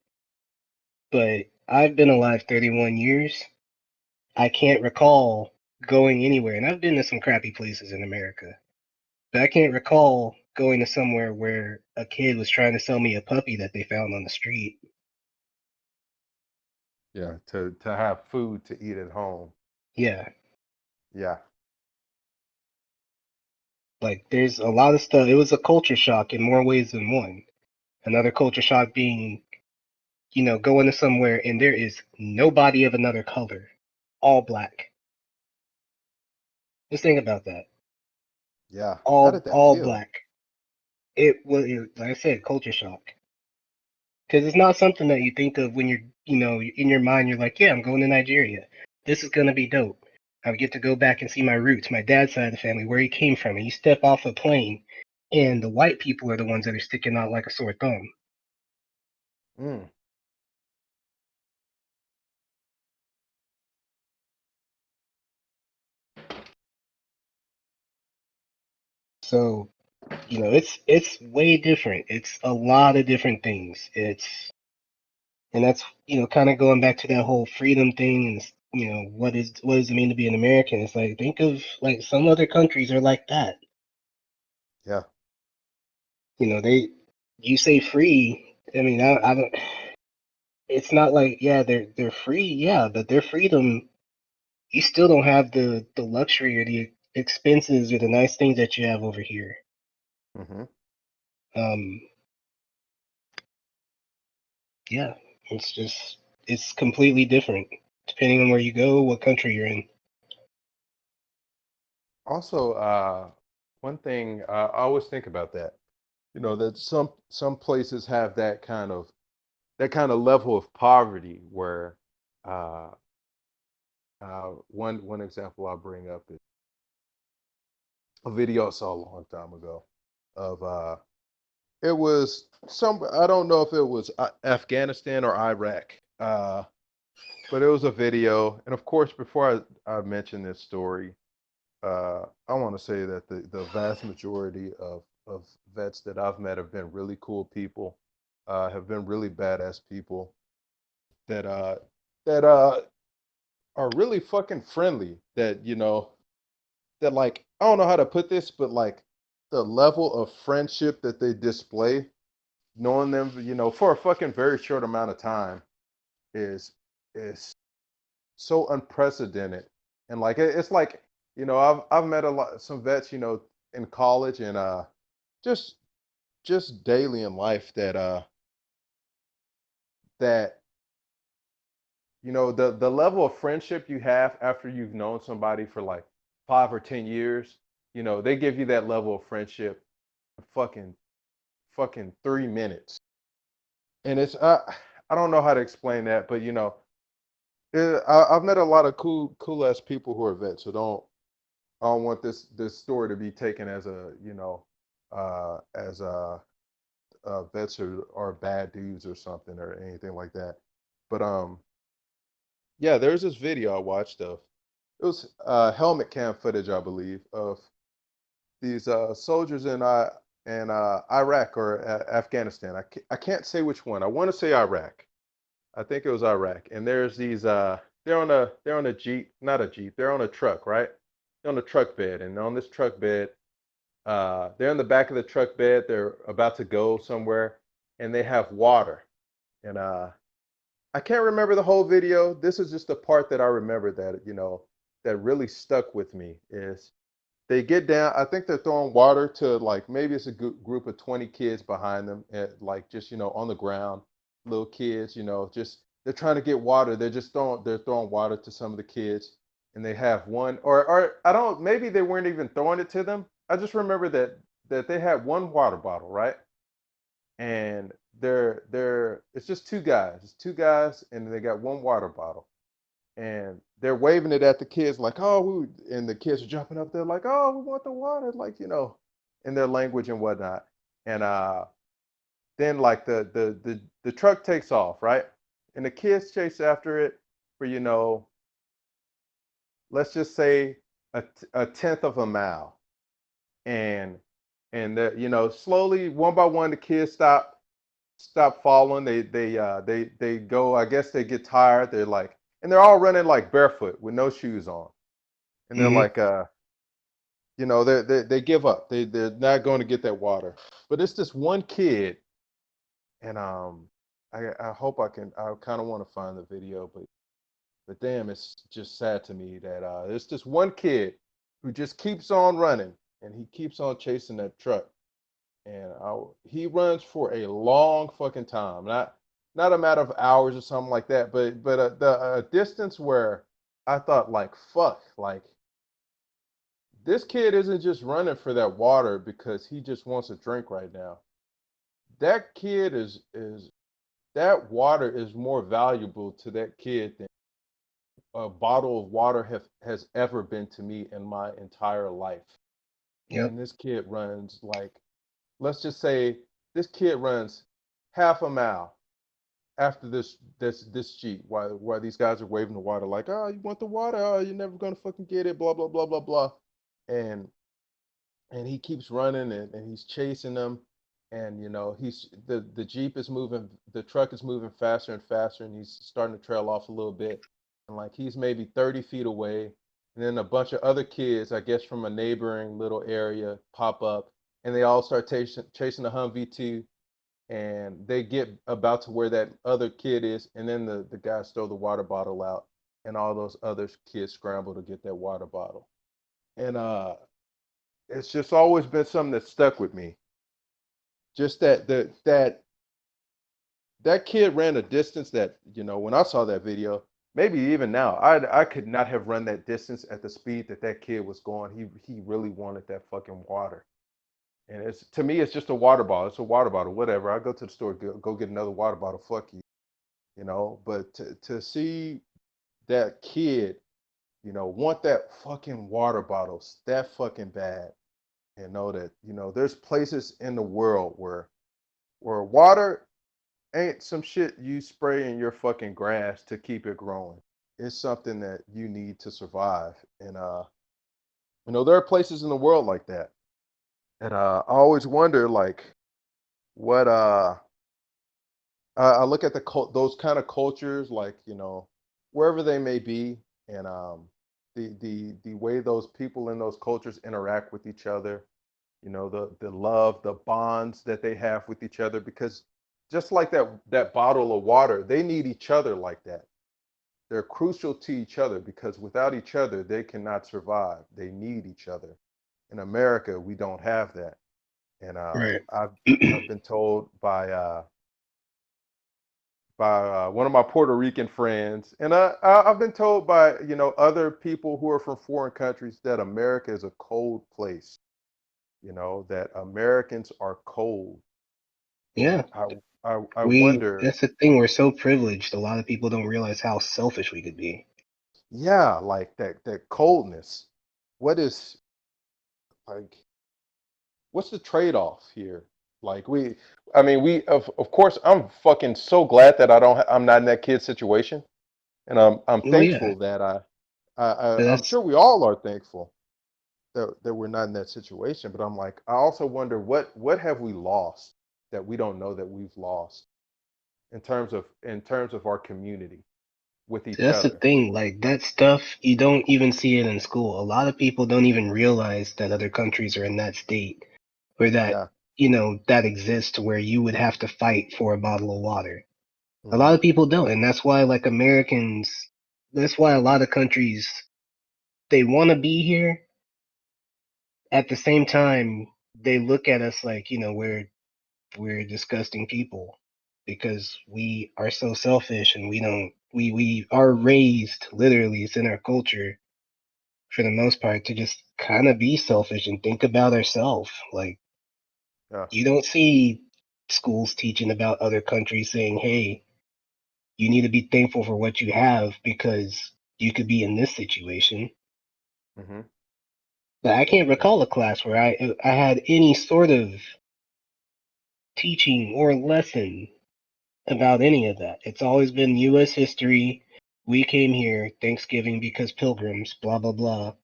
but I've been alive 31 years. I can't recall going anywhere, and I've been to some crappy places in America, but I can't recall going to somewhere where a kid was trying to sell me a puppy that they found on the street. Yeah. To have food to eat at home. Yeah, Yeah. like there's a lot of stuff. It was a culture shock in more ways than one. Another culture shock being, going to somewhere and there is nobody of another color, all black. Just think about that. Yeah. How All did that all feel? black. Like I said, culture shock. Because it's not something that you think of when in your mind, you're like, yeah, I'm going to Nigeria. This is going to be dope. I get to go back and see my roots, my dad's side of the family, where he came from. And you step off a plane, and the white people are the ones that are sticking out like a sore thumb. Mm. So, it's way different. It's a lot of different things. And that's, kind of going back to that whole freedom thing and, what does it mean to be an American? It's like, think of like some other countries are like that. Yeah. You say free. I mean, I don't. It's not like, yeah, they're free, yeah, but their freedom, you still don't have the luxury or the expenses or the nice things that you have over here. Mm-hmm. Um, yeah, it's completely different depending on where you go, what country you're in. Also, one thing I always think about that, that some places have that kind of level of poverty where uh, one example I'll bring up is a video I saw a long time ago of it was some I don't know if it was Afghanistan or Iraq, but it was a video, and of course before I mention this story, I want to say that the vast majority of vets that I've met have been really cool people, have been really badass people that are really fucking friendly. That like I don't know how to put this, but like the level of friendship that they display, knowing them, for a fucking very short amount of time, is is so unprecedented. And like it's like I've met some vets in college and just just daily in life that the level of friendship you have after you've known somebody for like 5 or 10 years, they give you that level of friendship in fucking 3 minutes. And it's I don't know how to explain that, but I've met a lot of cool ass people who are vets, so I don't want this story to be taken as as vets are bad dudes or something or anything like that. But yeah, there's this video I watched of it was helmet cam footage, I believe, of these soldiers in Iraq or Afghanistan. I can't say which one. I want to say Iraq. I think it was Iraq. And there's these they're on a Jeep, not a Jeep. They're on a truck, right? They're on a truck bed, and on this truck bed, they're in the back of the truck bed. They're about to go somewhere, and they have water. And I can't remember the whole video. This is just the part that I remember that really stuck with me is they get down. I think they're throwing water to like maybe it's a group of 20 kids behind them, at, like just on the ground, little kids. Just they're trying to get water. They're throwing water to some of the kids, and they have one or I don't maybe they weren't even throwing it to them. I just remember that they had one water bottle, right? And they're it's just two guys. It's two guys, and they got one water bottle, and they're waving it at the kids like, oh, and the kids are jumping up there like, oh, we want the water, like in their language and whatnot. And then like the truck takes off, right? And the kids chase after it for, let's just say a tenth of a mile. And slowly, one by one, the kids stop following. They go, I guess they get tired. They're like, and they're all running like barefoot with no shoes on. And they're Hmm. like, they give up. They're not going to get that water. But it's this one kid, and I hope I kind of want to find the video, but damn, it's just sad to me that there's this one kid who just keeps on running and he keeps on chasing that truck, and he runs for a long fucking time, not a matter of hours or something like that, but the distance where I thought like fuck, like this kid isn't just running for that water because he just wants a drink right now. That kid is that water is more valuable to that kid than a bottle of water has ever been to me in my entire life. Yep. And this kid runs like, let's just say this kid runs half a mile after this Jeep while these guys are waving the water like, oh, you want the water? Oh, you're never gonna fucking get it, blah blah blah blah blah. And he keeps running and he's chasing them, and he's the Jeep is moving, the truck is moving faster and faster, and he's starting to trail off a little bit, and like he's maybe 30 feet away, and then a bunch of other kids, I guess from a neighboring little area, pop up, and they all start chasing the Humvee too, and they get about to where that other kid is, and then the guys throw the water bottle out, and all those other kids scramble to get that water bottle. And it's just always been something that stuck with me. Just that kid ran a distance that, when I saw that video, maybe even now, I could not have run that distance at the speed that kid was going. He really wanted that fucking water. And it's, to me, it's just a water bottle. It's a water bottle, whatever. I go to the store, go get another water bottle. Fuck you, But to see that kid, want that fucking water bottle that fucking bad, and know that there's places in the world where water ain't some shit you spray in your fucking grass to keep it growing. It's something that you need to survive. And there are places in the world like that. And I always wonder, like, what I look at those kind of cultures, like, wherever they may be, and the way those people in those cultures interact with each other, the love, the bonds that they have with each other, because just like that bottle of water, they need each other like that. They're crucial to each other because without each other, they cannot survive. They need each other. In America, we don't have that. And Right. I've been told by one of my Puerto Rican friends, and I've been told by other people who are from foreign countries that America is a cold place. That Americans are cold, Yeah. and I We wonder, That's the thing. We're so privileged. A lot of people don't realize how selfish we could be. yeah, like that coldness. What is like? What's the trade-off here? Like I mean, of course, I'm fucking so glad that I'm not in that kid situation, and I'm Well, yeah. thankful that But I'm that's sure we all are thankful that we're not in that situation. But I'm like, I also wonder what have we lost that we don't know that we've lost in terms of our community with each that's the other. thing. Like that stuff, you don't even see it in school. A lot of people don't even realize that other countries are in that state where Yeah. that exists where you would have to fight for a bottle of water. A Hmm. lot of people don't, and that's why like Americans, that's why a lot of countries they want to be here. At the same time, they look at us like we're disgusting people because we are so selfish and we don't we are raised literally it's in our culture for the most part to just kind of be selfish and think about ourselves. Like Yeah. you don't see schools teaching about other countries saying, "Hey, you need to be thankful for what you have because you could be in this situation." Hmm. But I can't Yeah. recall a class where I had any sort of teaching or lesson about any of that. It's always been U.S. history. We came here Thanksgiving because pilgrims, blah blah blah.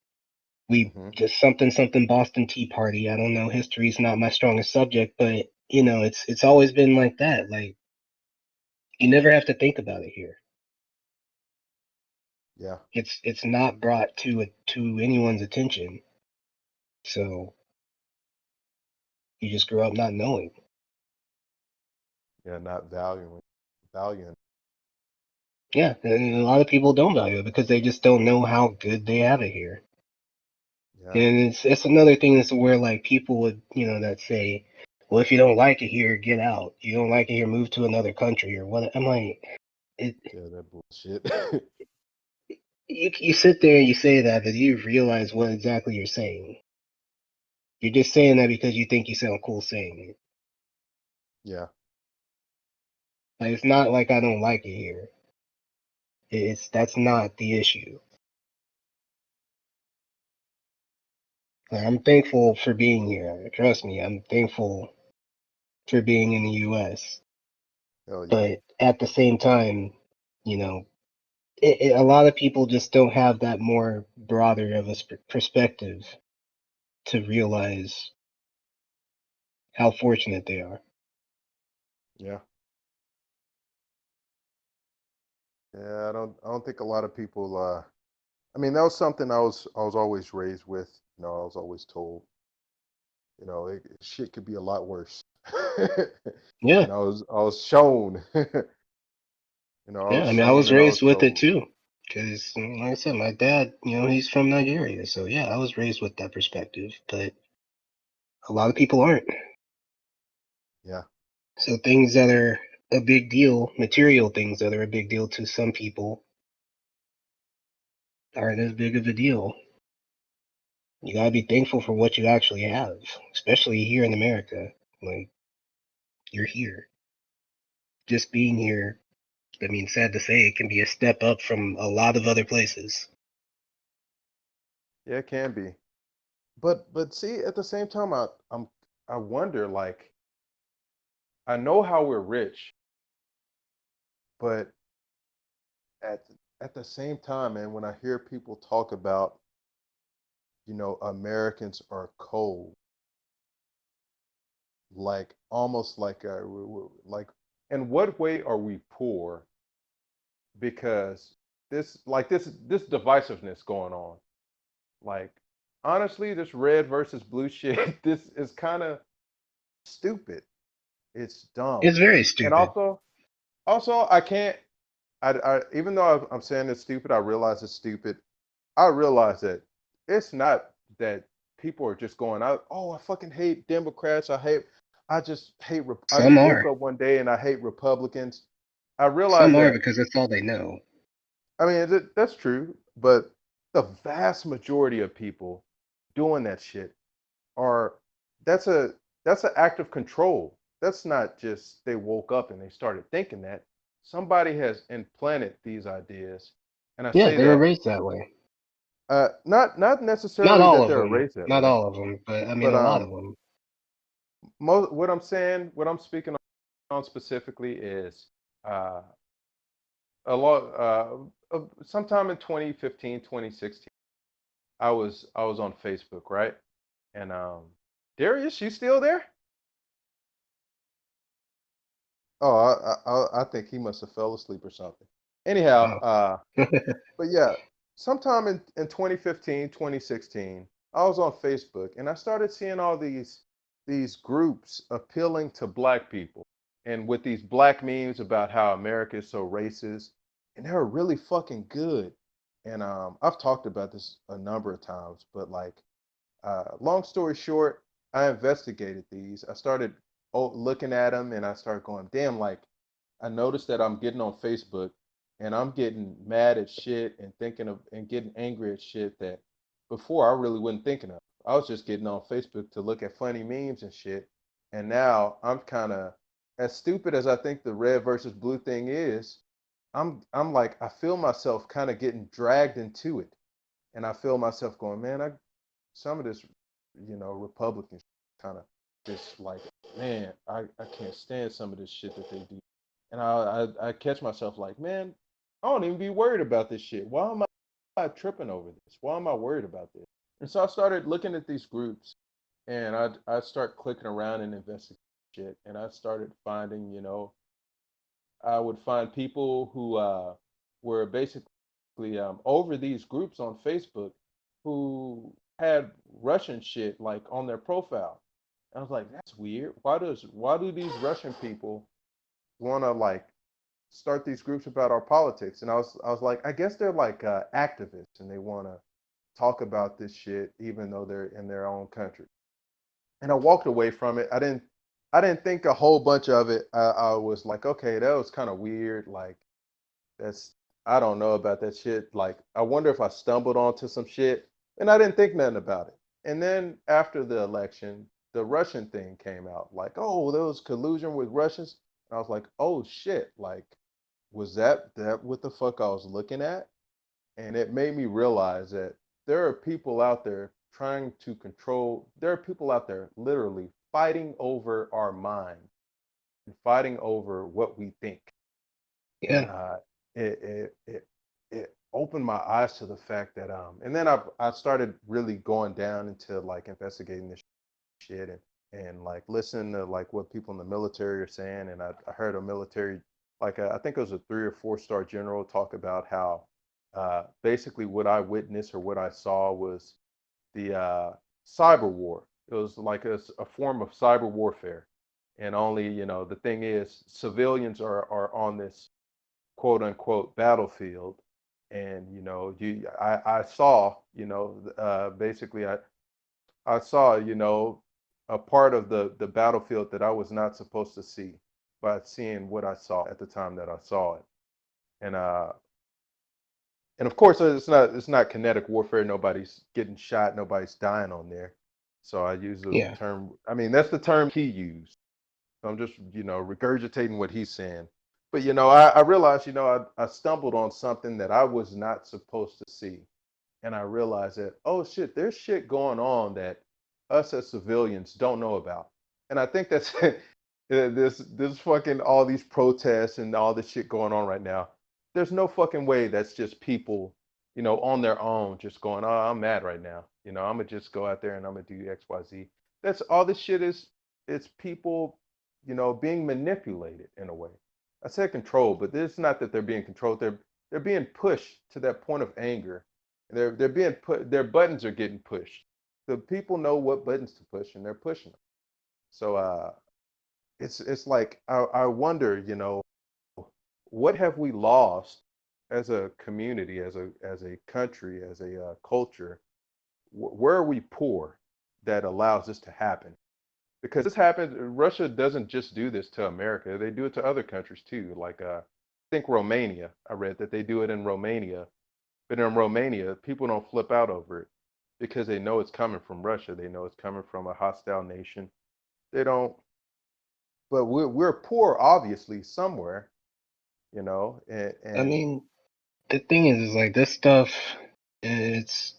We Hmm. just something Boston Tea Party. I don't know. History's not my strongest subject, but you know, it's always been like that. Like you never have to think about it here. Yeah. It's not brought to anyone's attention. So you just grow up not knowing. Yeah. Not valuing. Yeah, and a lot of people don't value it because they just don't know how good they have it here. Yeah. And it's another thing is where like people would that say, well, if you don't like it here, get out. You don't like it here, move to another country or what. I'm like, it, Yeah. That bullshit. you sit there and you say that, but you realize what exactly you're saying. You're just saying that because you think you sound cool saying it. Yeah. Like it's not like I don't like it here. That's not the issue. Like, I'm thankful for being here. Trust me, I'm thankful for being in the U.S. Hell yeah. But at the same time, you know, a lot of people just don't have that more broader of a perspective to realize how fortunate they are. Yeah. Yeah. I don't think a lot of people. I mean, that was something I was always raised with. I was always told. Shit could be a lot worse. Yeah, And I was shown. I yeah. was I mean, I shown was and I raised was with it told. too, because like I said, my dad, he's from Nigeria, so yeah, I was raised with that perspective. But a lot of people aren't. Yeah. So things that are a big deal, material things that are a big deal to some people, aren't as big of a deal. You gotta be thankful for what you actually have, especially here in America. Like, you're here. Just being here, I mean, sad to say, it can be a step up from a lot of other places. Yeah, it can be. But see, at the same time, I wonder, like, I know how we're rich, but at at the same time, man, when I hear people talk about, Americans are cold, like almost like like, in what way are we poor? Because this divisiveness going on. Like, honestly, this red versus blue shit, this is kind of stupid. It's dumb. It's very And stupid. also, I can't. Even though I'm saying it's stupid, I realize it's stupid. I realize that it's not that people are just going out. Oh, I fucking hate Democrats. I just hate. I Some just woke are. up one day and I hate Republicans. I realize Some are that. because that's all they know. I mean, that's true, but the vast majority of people doing that shit are that's a that's an act of control. That's not just they woke up and they started thinking that. Somebody has implanted these ideas, and I Yeah, say they were that raised that way. not Not necessarily all that of they're them. raised that Not way, all of them, but I mean, but a lot of them. what I'm saying, what I'm speaking on specifically is uh, a lot. Sometime in 2015, 2016, I was on Facebook, right? And Darius, you still there? Oh, I think he must have fell asleep or something. Anyhow, Oh. but yeah, sometime in 2015, 2016, I was on Facebook and I started seeing all these groups appealing to black people and with these black memes about how America is so racist, and they were really fucking good. And I've talked about this a number of times, but like, long story short, I investigated these. I started looking at them and I started going, damn, like, I noticed that I'm getting on Facebook and I'm getting mad at shit and thinking of and getting angry at shit that before I really wasn't thinking of. I was just getting on Facebook to look at funny memes and shit. And now I'm kind of, as stupid as I think the red versus blue thing is, I'm like, I feel myself kind of getting dragged into it. And I feel myself going, man, some of this, Republican kind of just like man, I can't stand some of this shit that they do. And I catch myself like, man, I don't even be worried about this shit. Why am I tripping over this? Why am I worried about this? And so I started looking at these groups, and I start clicking around and investigating shit, and I started finding, I would find people who were basically over these groups on Facebook who had Russian shit like on their profile. And I was like, that's weird. Why do these Russian people want to like start these groups about our politics? And I was like, I guess they're like activists and they want to talk about this shit even though they're in their own country. And I walked away from it. I didn't think a whole bunch of it. I was like, okay, that was kind of weird. Like that's I don't know about that shit. Like I wonder if I stumbled onto some shit, and I didn't think nothing about it. And then after the election, the Russian thing came out. Like, oh, there was collusion with Russians. And I was like, oh shit. Like, was that what the fuck I was looking at? And it made me realize that there are people out there trying to control. There are people out there literally fighting over our mind and fighting over what we think. And Yeah. it opened my eyes to the fact that and then I started really going down into like investigating this shit and like listening to like what people in the military are saying. And I heard a military, like I think it was a 3 or 4 star general, talk about how basically what I witnessed or what I saw was the cyber war. It was like a form of cyber warfare. And only, the thing is, civilians are on this quote unquote battlefield. And I saw, basically I saw, a part of the battlefield that I was not supposed to see by seeing what I saw at the time that I saw it. And and of course it's not kinetic warfare. Nobody's getting shot, nobody's dying on there. So I use the Yeah. term, I mean, that's the term he used. So I'm just, regurgitating what he's saying. But, I realized, I stumbled on something that I was not supposed to see. And I realized that, oh shit, there's shit going on that us as civilians don't know about. And I think that's this fucking all these protests and all this shit going on right now. There's no fucking way that's just people, on their own just going, oh, I'm mad right now. I'm gonna just go out there and I'm gonna do X, Y, Z. That's all this shit is. It's people, being manipulated in a way. I said control, but it's not that they're being controlled. They're being pushed to that point of anger. They're being put. Their buttons are getting pushed. The people know what buttons to push, and they're pushing them. So it's like I wonder, what have we lost as a community, as a country, as a culture? Where are we poor that allows this to happen? Because this happens. Russia doesn't just do this to America; they do it to other countries too. Like I think Romania. I read that they do it in Romania, but in Romania, people don't flip out over it because they know it's coming from Russia. They know it's coming from a hostile nation. They don't. But we're poor, obviously, somewhere, and, I and mean, the thing is like this stuff. It's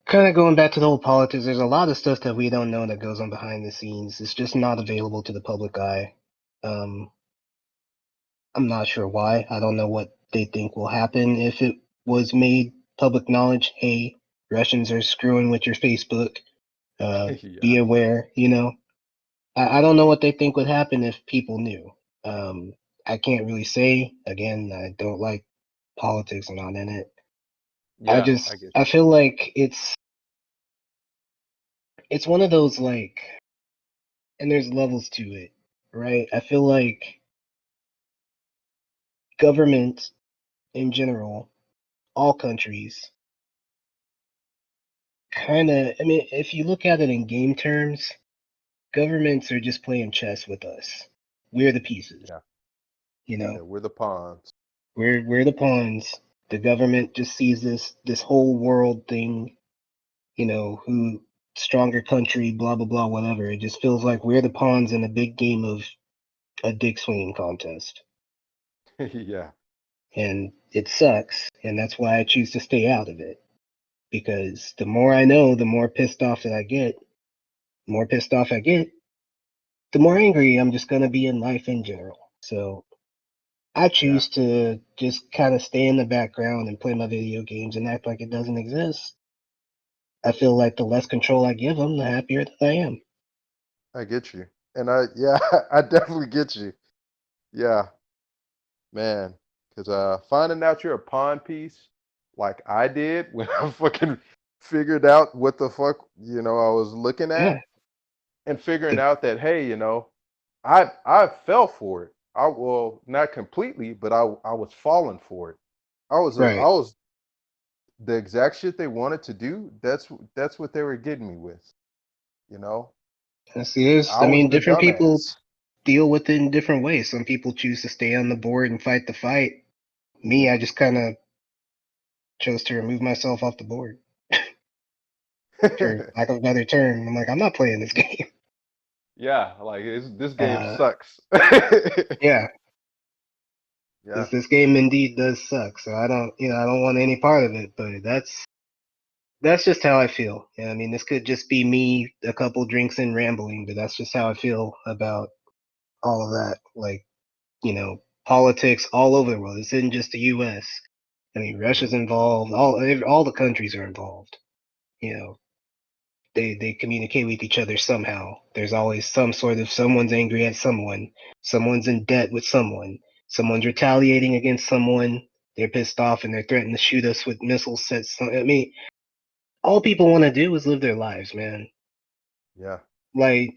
kind of going back to the whole politics. There's a lot of stuff that we don't know that goes on behind the scenes. It's just not available to the public eye. Um, I'm not sure why. I don't know what they think will happen if it was made public knowledge. Hey, Russians are screwing with your Facebook. Be yeah, aware. I don't know what they think would happen if people knew. Um, I can't really say. Again, I don't like politics. I'm not in it. yeah, I get I feel like it's one of those like, and there's levels to it, right? I feel like government in general, all countries, kind of. I mean, if you look at it in game terms, governments are just playing chess with us. We're the pieces, yeah, you yeah. know. We're the pawns. We're the pawns. The government just sees this whole world thing, who stronger country, blah blah blah, whatever. It just feels like we're the pawns in a big game of a dick swinging contest. Yeah, And it sucks, and that's why I choose to stay out of it. Because the more I know, the more pissed off that I get. The more pissed off I get, the more angry I'm just gonna be in life in general. So I Yeah, choose to just kind of stay in the background and play my video games and act like it doesn't exist. I feel like the less control I give them, the happier that I am. I get you. And yeah, I definitely get you. Yeah, man. Because finding out you're a pawn piece, like I did when I fucking figured out what the fuck, I was looking Yeah, at, and figuring the, out that, hey, I fell for it. Well, not completely, but I was falling for it. I right. was the exact shit they wanted to do. That's what they were getting me with. You know, And see, there's, I I was mean, the different people dumbass. deal with it in different ways. Some people choose to stay on the board and fight the fight. Me, I just kind of chose to remove myself off the board, for lack of a better term. I'm like, I'm not playing this game. Yeah, like this game Uh, sucks. yeah, Yeah, this game indeed does suck. So I don't want any part of it. But that's just how I feel. Yeah, I mean, this could just be me, a couple drinks and rambling, but that's just how I feel about all of that. Like, politics all over the world. This isn't just the U.S. I mean, hmm, Russia's involved. All the countries are involved. You know, they communicate with each other somehow. There's always some sort of someone's angry at someone, someone's in debt with someone, someone's retaliating against someone. They're pissed off and they're threatening to shoot us with missiles. I mean, all people want to do is live their lives, man. yeah, Like,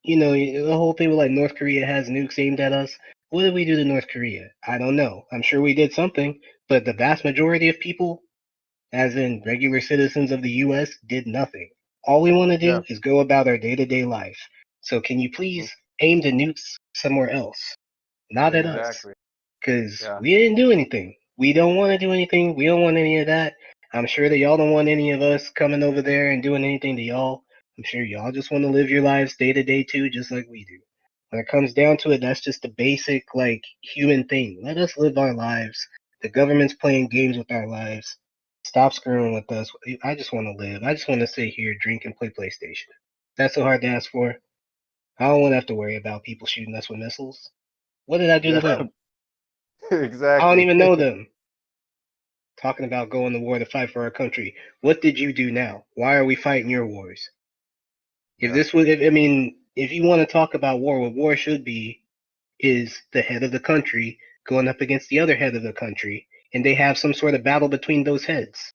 the whole thing with like North Korea has nukes aimed at us. What did we do to North Korea? I don't know. I'm sure we did something, but the vast majority of people, as in regular citizens of the US, did nothing. All we want to yeah, do is go about our day to day life. So can you hmm, please aim the nukes somewhere else? Not at us. exactly. Because Yeah, we didn't do anything. We don't want to do anything. We don't want any of that. I'm sure that y'all don't want any of us coming over there and doing anything to y'all. I'm sure y'all just want to live your lives day to day too, just like we do. When it comes down to it, that's just the basic, like, human thing. Let us live our lives. The government's playing games with our lives. Stop screwing with us. I just want to live. I just want to sit here, drink, and play PlayStation. That's so hard to ask for. I don't want to have to worry about people shooting us with missiles. What did I do to yeah, them? I don't exactly. even know them. Talking about going to war to fight for our country. What did you do now? Why are we fighting your wars? If Yeah, this was, I mean, if you want to talk about war, what war should be is the head of the country going up against the other head of the country, and they have some sort of battle between those heads.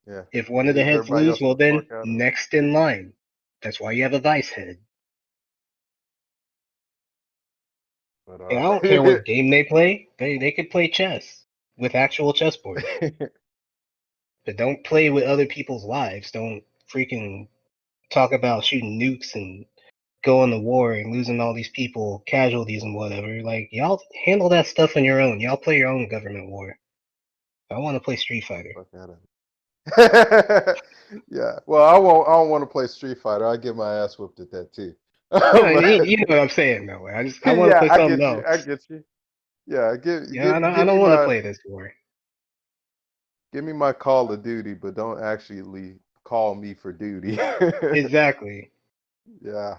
yeah. If one of the Leave heads everybody lose, else well, the fuck then out of it. next in line. That's why you have a vice head. But And I don't care what game they play. They could play chess with actual chessboards, but don't play with other people's lives. Don't freaking talk about shooting nukes and going to war and losing all these people, casualties and whatever. Like, y'all handle that stuff on your own. Y'all play your own government war. I want to play Street Fighter. fuck out of it. Yeah. Well, I won't. I don't want to play Street Fighter. I get my ass whooped at that too. But You know what I'm saying, though. I want to yeah, play I something get you. I else. get you. Yeah, Yeah, I give me don't want to my play this war. Call of Duty, but don't actually call me for duty. Exactly. Yeah,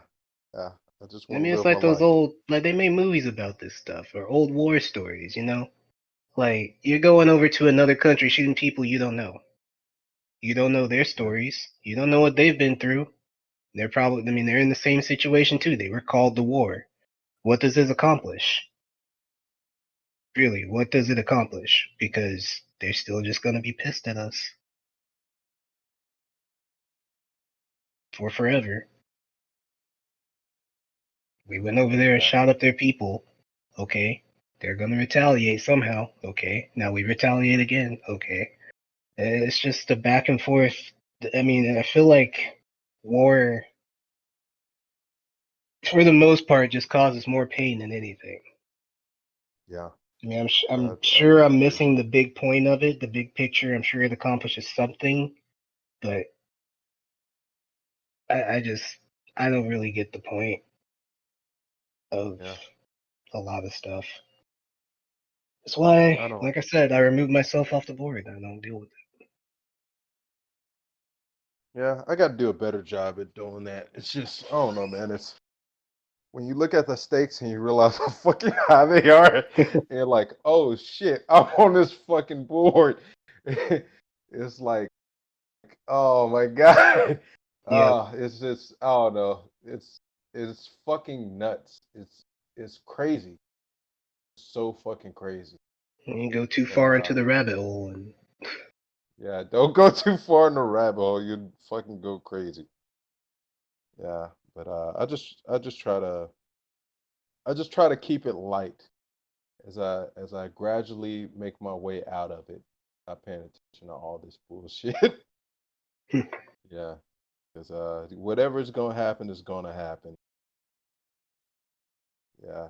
yeah. I just I want to mean, it's live my like those life. old, like they made movies about this stuff or old war stories. Like you're going over to another country shooting people you don't know. You don't know their Yeah, stories. You don't know what they've been through. They're probably, I mean, they're in the same situation too. They were called to war. What does this accomplish? Really, what does it accomplish? Because they're still just going to be pissed at us for forever. We went over there and yeah, shot up their people. Okay. They're going to retaliate somehow. Okay. Now we retaliate again. Okay. It's just a back and forth. I mean, I feel like war, for the most part, just causes more pain than anything. yeah. I mean, I'm I sure I'm agree. missing the big point of it, the big picture. I'm sure it accomplishes something, but I just I don't really get the point of Yeah, a lot of stuff. That's I why, don't. like I said, I remove myself off the board. I don't deal with Yeah, I got to do a better job at doing that. It's just, I don't know, man. when you look at the stakes and you realize how fucking high they are, and you're like, oh shit, I'm on this fucking board. It's like, oh my god. Yep. It's just, I don't know. It's fucking nuts. It's crazy. So fucking crazy. You go too But far into the rabbit hole, and yeah, don't go too far in the rabbit hole. You'd fucking go crazy. Yeah, but I just try to keep it light as I gradually make my way out of it. Not paying attention to all this bullshit. Yeah, because whatever's gonna happen is gonna happen. Yeah,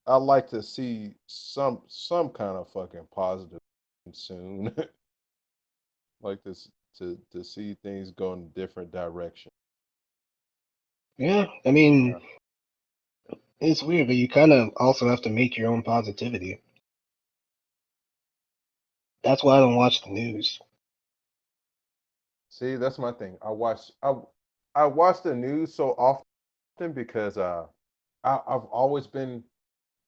I like to see some kind of fucking positive soon. Like this to see things go in a different direction. yeah, I mean, Yeah. it's weird, but you kind of also have to make your own positivity. That's why I don't watch the news. See, that's my thing. I watch the news so often because I've always been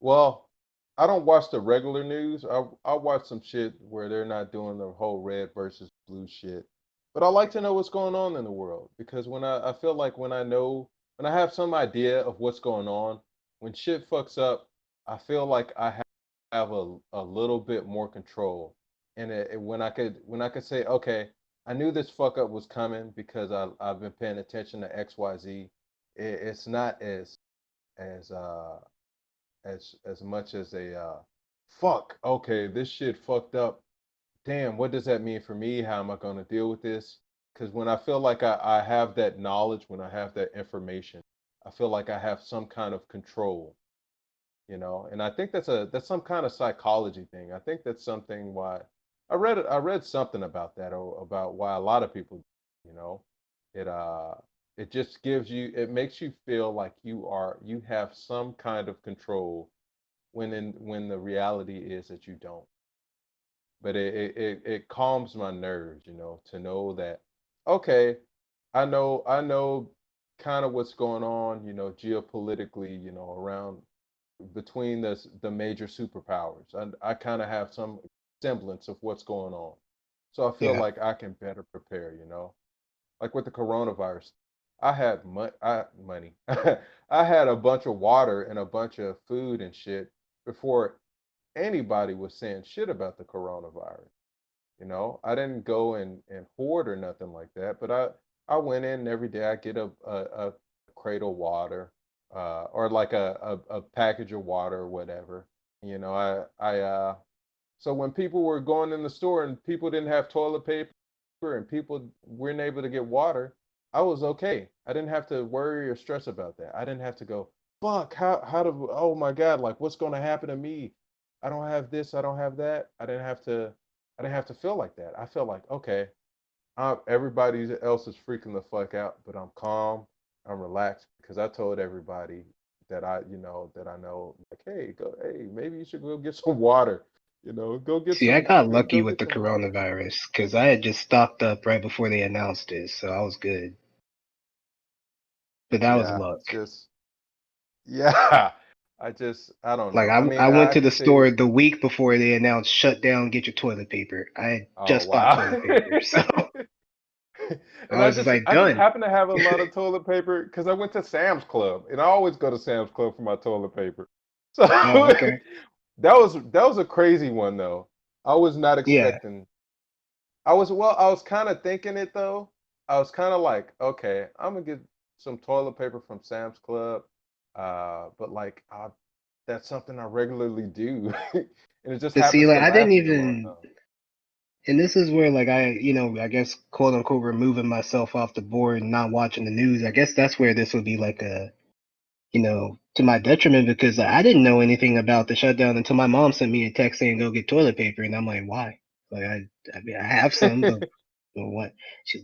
well, I don't watch the regular news. I watch some shit where they're not doing the whole red versus blue shit. But I like to know what's going on in the world because I feel like when I have some idea of what's going on, when shit fucks up, I feel like I have a little bit more control. And when I could say, okay, I knew this fuck up was coming because I've been paying attention to XYZ. It's not as as much as a fuck. Okay, this shit fucked up. Damn, what does that mean for me? How am I going to deal with this? Because when I feel like I have that knowledge, when I have that information, I feel like I have some kind of control, you know. And I think that's some kind of psychology thing. I think that's something why I read something about that or about why a lot of people, you know, it it just it makes you feel like you have some kind of control when the reality is that you don't. But it calms my nerves, you know, to know that okay, I know kind of what's going on, you know, geopolitically, you know, around between the major superpowers. I kind of have some semblance of what's going on. So I feel Yeah. like I can better prepare, you know. Like with the coronavirus, I had money. I had a bunch of water and a bunch of food and shit before anybody was saying shit about the coronavirus. You know, I didn't go and hoard or nothing like that, but I went in every day. I get a crate of water, or like a package of water or whatever. You know, so when people were going in the store and people didn't have toilet paper and people weren't able to get water, I was okay. I didn't have to worry or stress about that. I didn't have to go, fuck, how do oh my God, like what's gonna happen to me? I don't have this, I don't have that. I didn't have to feel like that. I felt like, okay, everybody else is freaking the fuck out, but I'm calm, I'm relaxed because I told everybody that that I know, like, hey, maybe you should go get some water. You know, See, I got lucky go with get the some water. coronavirus because I had just stocked up right before they announced it, so I was good. But that was Yeah, luck. just yeah. I don't Like know. I mean, I went I to the could say, store the week before they announced shut down, get your toilet paper. I had oh just bought wow. toilet paper, so And I was just like I just done. happen to have a lot of toilet paper because I went to Sam's Club and I always go to Sam's Club for my toilet paper. So Oh, okay. that was a crazy one though. I was not Yeah. expecting. I was kind of thinking it though. I was kind of like, okay, I'm gonna get some toilet paper from Sam's Club, but like that's something I regularly do, and it just But see, happens like to I didn't last me a long even, time. and this is where like I guess quote unquote removing myself off the board and not watching the news. I guess that's where this would be like a to my detriment because I didn't know anything about the shutdown until my mom sent me a text saying go get toilet paper, and I'm like, why? Like I mean, I have some, but what?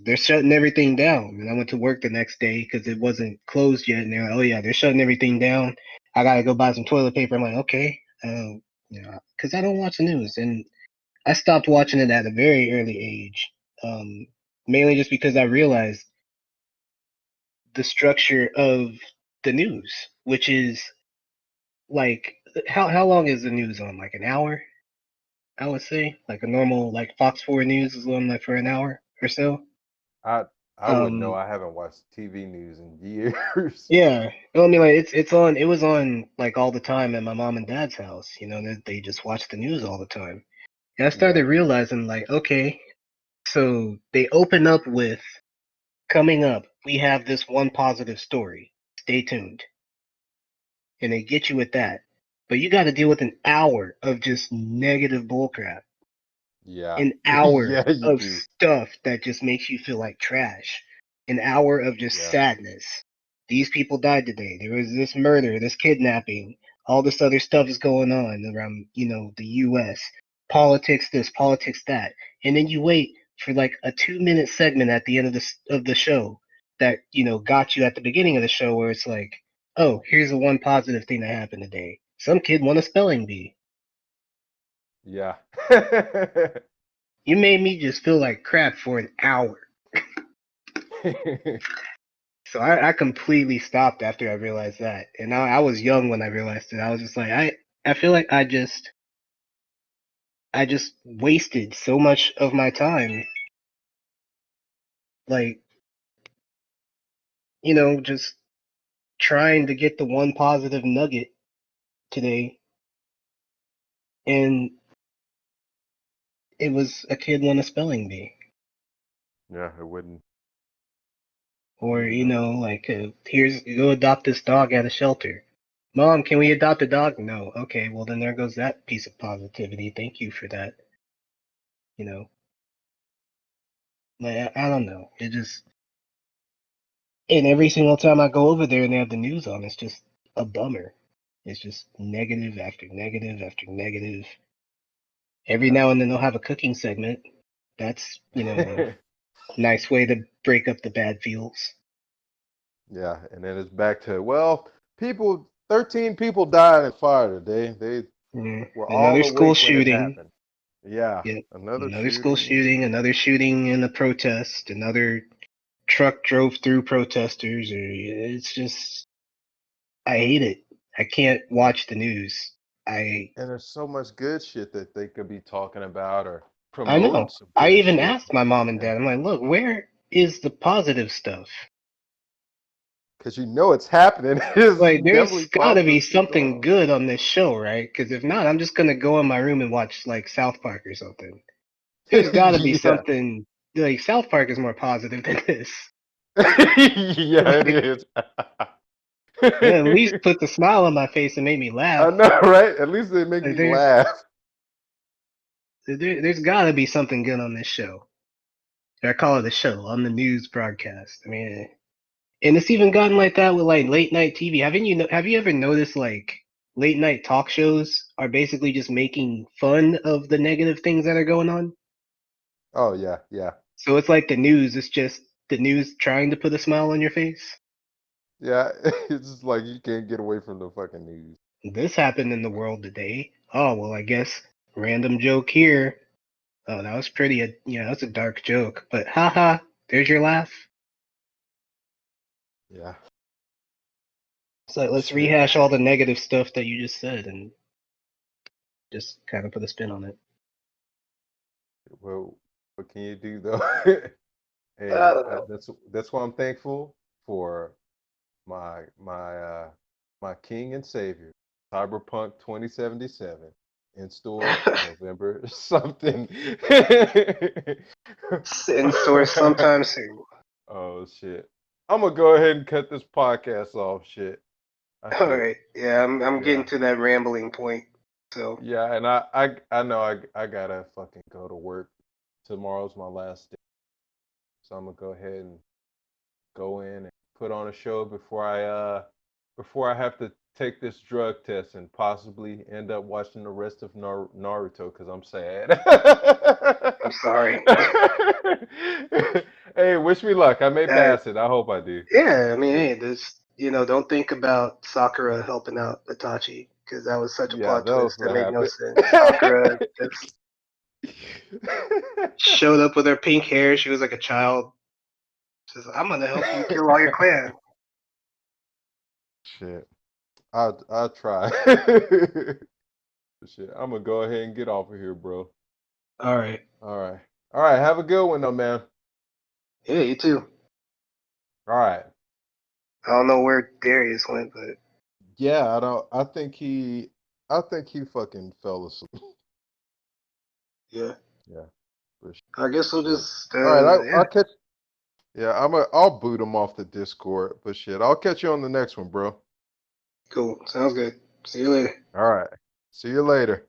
They're shutting everything down, and I went to work the next day because it wasn't closed yet, and they're like, oh yeah, they're shutting everything down. I gotta go buy some toilet paper. I'm like, okay, because I don't watch the news, and I stopped watching it at a very early age, mainly just because I realized the structure of the news, which is like how long is the news on? Like an hour, I would say. Like a normal like Fox 4 News is on like for an hour or so. I I wouldn't know. Um, I haven't watched TV news in years. yeah. Well, I mean, like it's on. It was on like all the time at my mom and dad's house. You know, they just watch the news all the time. And I Yeah. started realizing like, okay, so they open up with coming up. We have this one positive story. Stay tuned, and they get you with that. But you got to deal with an hour of just negative bullcrap. Yeah. An hour Yeah, you of do. stuff that just makes you feel like trash. An hour of just Yeah. sadness. These people died today. There was this murder, this kidnapping, all this other stuff is going on around, the US. Politics this, politics that. And then you wait for like a 2-minute segment at the end of the show that, got you at the beginning of the show where it's like, oh, here's the one positive thing that happened today. Some kid won a spelling bee. Yeah. You made me just feel like crap for an hour. So I completely stopped after I realized that. And I was young when I realized it. I was just like, I feel like I just wasted so much of my time, like, just trying to get the one positive nugget today. And it was a kid won a spelling bee. Yeah, it wouldn't. Or, Yep. like, here's, go adopt this dog at a shelter. Mom, can we adopt a dog? No. Okay, well then there goes that piece of positivity. Thank you for that. You know, like I don't know. It just and every single time I go over there and they have the news on, it's just a bummer. It's just negative after negative after negative. Every Yeah. now and then they'll have a cooking segment. That's a nice way to break up the bad feels. Yeah, and then it's back to, well, 13 people died in fire today. They Yeah. were Another all school awake when it shooting. happened. Yeah, Yeah. another Another school shooting. shooting. Another shooting in a protest. Another truck drove through protesters. It's just I hate it. I can't watch the news. I And there's so much good shit that they could be talking about or I promoting know. some I good even shit. asked my mom and And dad. I'm like, look, where is the positive stuff? because it's happening. There's Like, there's definitely got to be positive shit going something on. good on this show, right? Because if not, I'm just gonna go in my room and watch like South Park or something. There's got to be Yeah. something like South Park is more positive than this. Yeah, it Like, is. at least put the smile on my face and made me I laugh. know, right? At least they make Like, me laugh. there's got to be something good on this show. Or I call it a show on the news broadcast. I mean, and it's even gotten like that with like late night TV. Have you ever noticed like late night talk shows are basically just making fun of the negative things that are going on? Oh yeah, yeah. So it's like the news, it's just the news trying to put a smile on your face. Yeah, it's just like you can't get away from the fucking news. This happened in the world today. Oh, well, I guess random joke here. Oh, that was pretty, that's a dark joke. But haha, there's your laugh. Yeah. It's like, let's Shit. rehash all the negative stuff that you just said and just kind of put a spin on it. Well, what can you do though? I Hey, don't know. that's why I'm thankful for my king and savior, Cyberpunk 2077, in store November something. In source sometime soon. Oh shit. I'm gonna go ahead and cut this podcast off. Shit. I All think. right. Yeah, I'm getting Yeah. to that rambling point. So, Yeah, and I know I gotta fucking go to work. Tomorrow's my last day, so I'm gonna go ahead and go in and put on a show before I have to take this drug test and possibly end up watching the rest of Naruto because I'm sad. I'm sorry. Hey, wish me luck. I may Uh, pass it. I hope I do. yeah, I mean, hey, this, don't think about Sakura helping out Itachi because that was such a Yeah, plot that was twist that what made no happened. sense. Sakura just showed up with her pink hair. She was like a child. Says, "I'm gonna help you kill all your clan." Shit. I try. Shit. I'm gonna go ahead and get off of here, bro. All right. All right. All right. Have a good one, though, man. Yeah, you too. All right. I don't know where Darius went, but Yeah, I don't. I think he fucking fell asleep. yeah. Yeah. For sure. I guess we'll Shit. just All right. yeah. I'll catch. Yeah, I'll boot him off the Discord. But shit, I'll catch you on the next one, bro. Cool. Sounds good. See you later. All right. See you later.